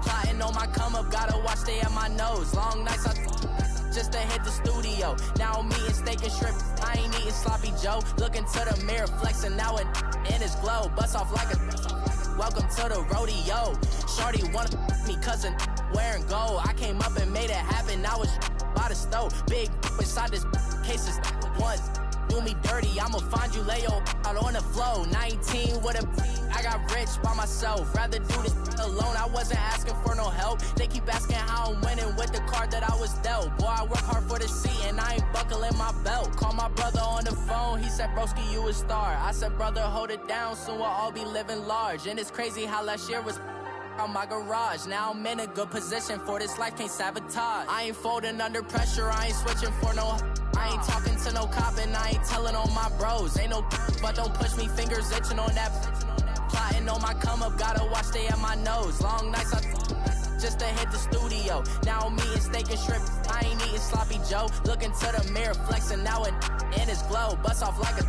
Plotting on my come up, gotta watch they at my nose. Long nights I just to hit the studio. Now I'm eating steak and shrimp, I ain't eating sloppy Joe. Looking to the mirror, flexing now it in his glow. Bust off like a welcome to the rodeo. Shorty wanna me cousin wearing gold. I came up and made it happen, now it's by the stove. Big inside this cases once do me dirty, I'ma find you lay out on the floor. 19 with a I got rich by myself, rather do this alone. I wasn't asking for no help, they keep asking how I'm winning with the card that I was dealt. Boy, I work hard for the seat and I ain't buckling my belt. Call my brother on the phone, he said broski you a star. I said brother hold it down, soon we'll all be living large. And it's crazy how last year was on my garage. Now I'm in a good position for this life, can't sabotage. I ain't folding under pressure, I ain't switching for no. I ain't talking to no cop and I ain't telling on my bros. Ain't no but don't push me, fingers itching on that. Plotting on my come up, gotta watch they at my nose. Long nights I just to hit the studio. Now I'm eating steak and shrimp, I ain't eating sloppy Joe. Looking to the mirror, flexing now it in his glow. Bust off like a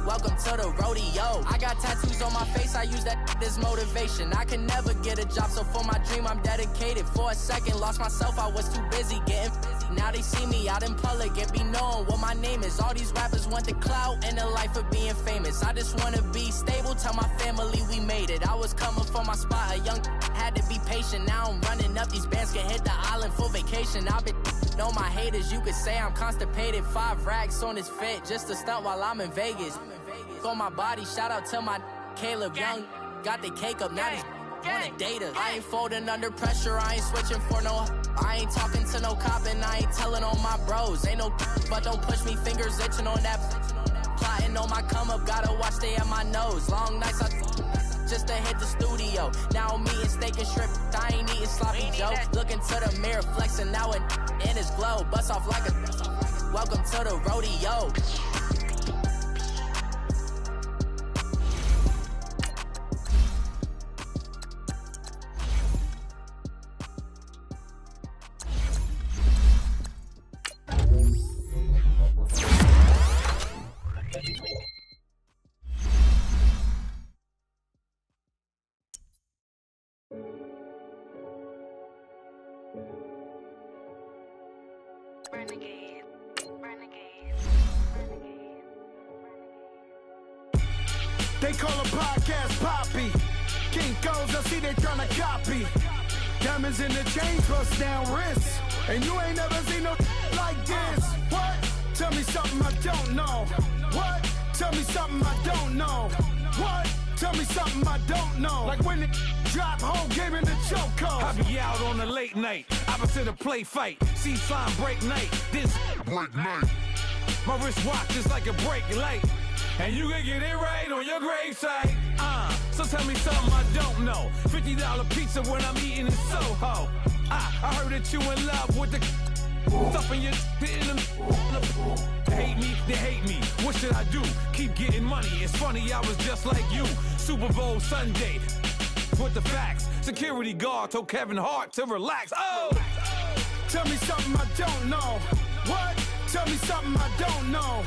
welcome to the rodeo. I got tattoos on my face, I use that as motivation. I can never get a job, so for my dream I'm dedicated. For a second, lost myself, I was too busy getting busy. Now they see me out in public and be knowing what my name is. All these rappers want the clout and the life of being famous. I just wanna be stable, tell my family we made it. I was coming for my spot, a young had to be patient. Now I'm running up, these bands can hit the island for vacation. I've been know my haters, you could say I'm constipated. 5 racks on his fit, just to stunt while I'm in Vegas. On my body, shout out to my Caleb Young. Got the cake up, now these wanna date us. I ain't folding under pressure, I ain't switching for no. I ain't talking to no cop and I ain't telling on my bros. Ain't no but don't push me, fingers itching on that. Plotting on my come up, gotta watch they at my nose. Long nights I just to hit the studio. Now I'm eating steak and shrimp, I ain't eating sloppy Joe. Looking to the mirror, flexing now it in his glow. Bust off like a welcome to the rodeo. They call a podcast Poppy. King goes, I see they tryna copy. Diamonds in the chain, bust down wrists. And you ain't never seen no like this. What? Tell me something I don't know. What? Tell me something I don't know. What? Tell me something I don't know. Like when it drop, whole game in the chokehold. I be out on a late night, opposite a play fight. See sign break night, this break night. My wristwatch is like a break light. And you can get it right on your gravesite. So tell me something I don't know. $50 pizza when I'm eating in Soho. I heard that you in love with the stuff in your in them. They hate me. What should I do? Keep getting money. It's funny, I was just like you. Super Bowl Sunday with the facts. Security guard told Kevin Hart to relax. Oh! Tell me something I don't know. What? Tell me something I don't know.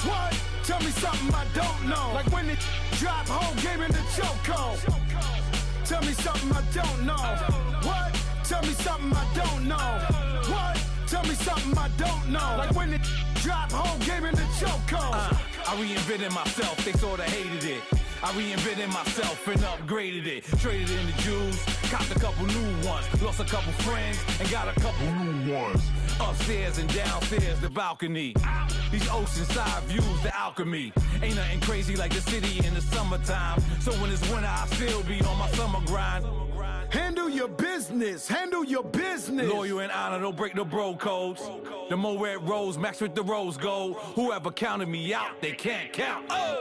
What? Tell me something I don't know. Like when it drop, whole game in the chokehold. Tell me something I don't know. What? Tell me something I don't know. What? Tell me something I don't know. Like when it drop, whole game in the chokehold. I reinvented myself, they sorta hated it. I reinvented myself and upgraded it. Traded in the Jews, copped a couple new ones. Lost a couple friends and got a couple new ones. Upstairs and downstairs, the balcony. These oceanside views, the alchemy. Ain't nothing crazy like the city in the summertime. So when it's winter, I still be on my summer grind. Handle your business, handle your business. Loyal and honor, don't break the bro codes. The more red rose, max with the rose gold. Whoever counted me out, they can't count. Oh!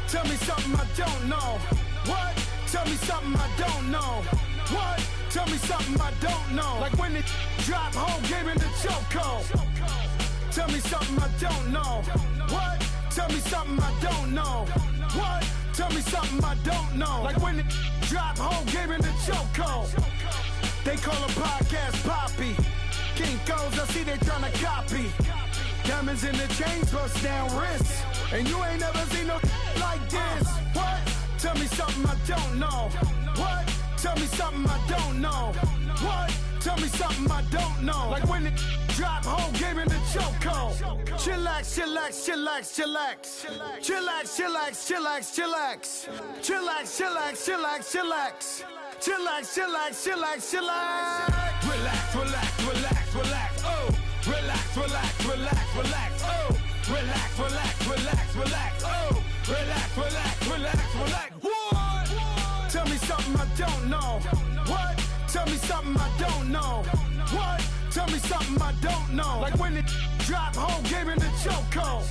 Tell me something I don't know. What? Tell me something I don't know. What? Tell me something I don't know. Like when it drop, whole game in the chokehold. Tell me something I don't know. What? Tell me something I don't know. What? Tell me something I don't know. Like when it drop, whole game in the chokehold. They call a podcast Poppy. King goes, I see they tryna copy. Diamonds in the chains, bust down wrists. And you ain't never seen no like this. What? Tell me something I don't know. What? Tell me something I don't know. What? Tell me something I don't know. Like when it drop, whole game in the chokehold. Chillax, chillax, chillax, chillax. Chillax, chillax, chillax, chillax. Chillax, chillax, chillax, chillax. Chillax, chillax, chillax, chillax. Relax, relax, relax, relax. Oh! Relax, relax, relax, relax. Oh! Relax, relax, relax, relax. Oh! Relax, relax, relax, relax. What? Tell me something I don't know. What? Tell me something I don't know. What? Tell me something I don't know. Like when it drop, whole game in the chokehold.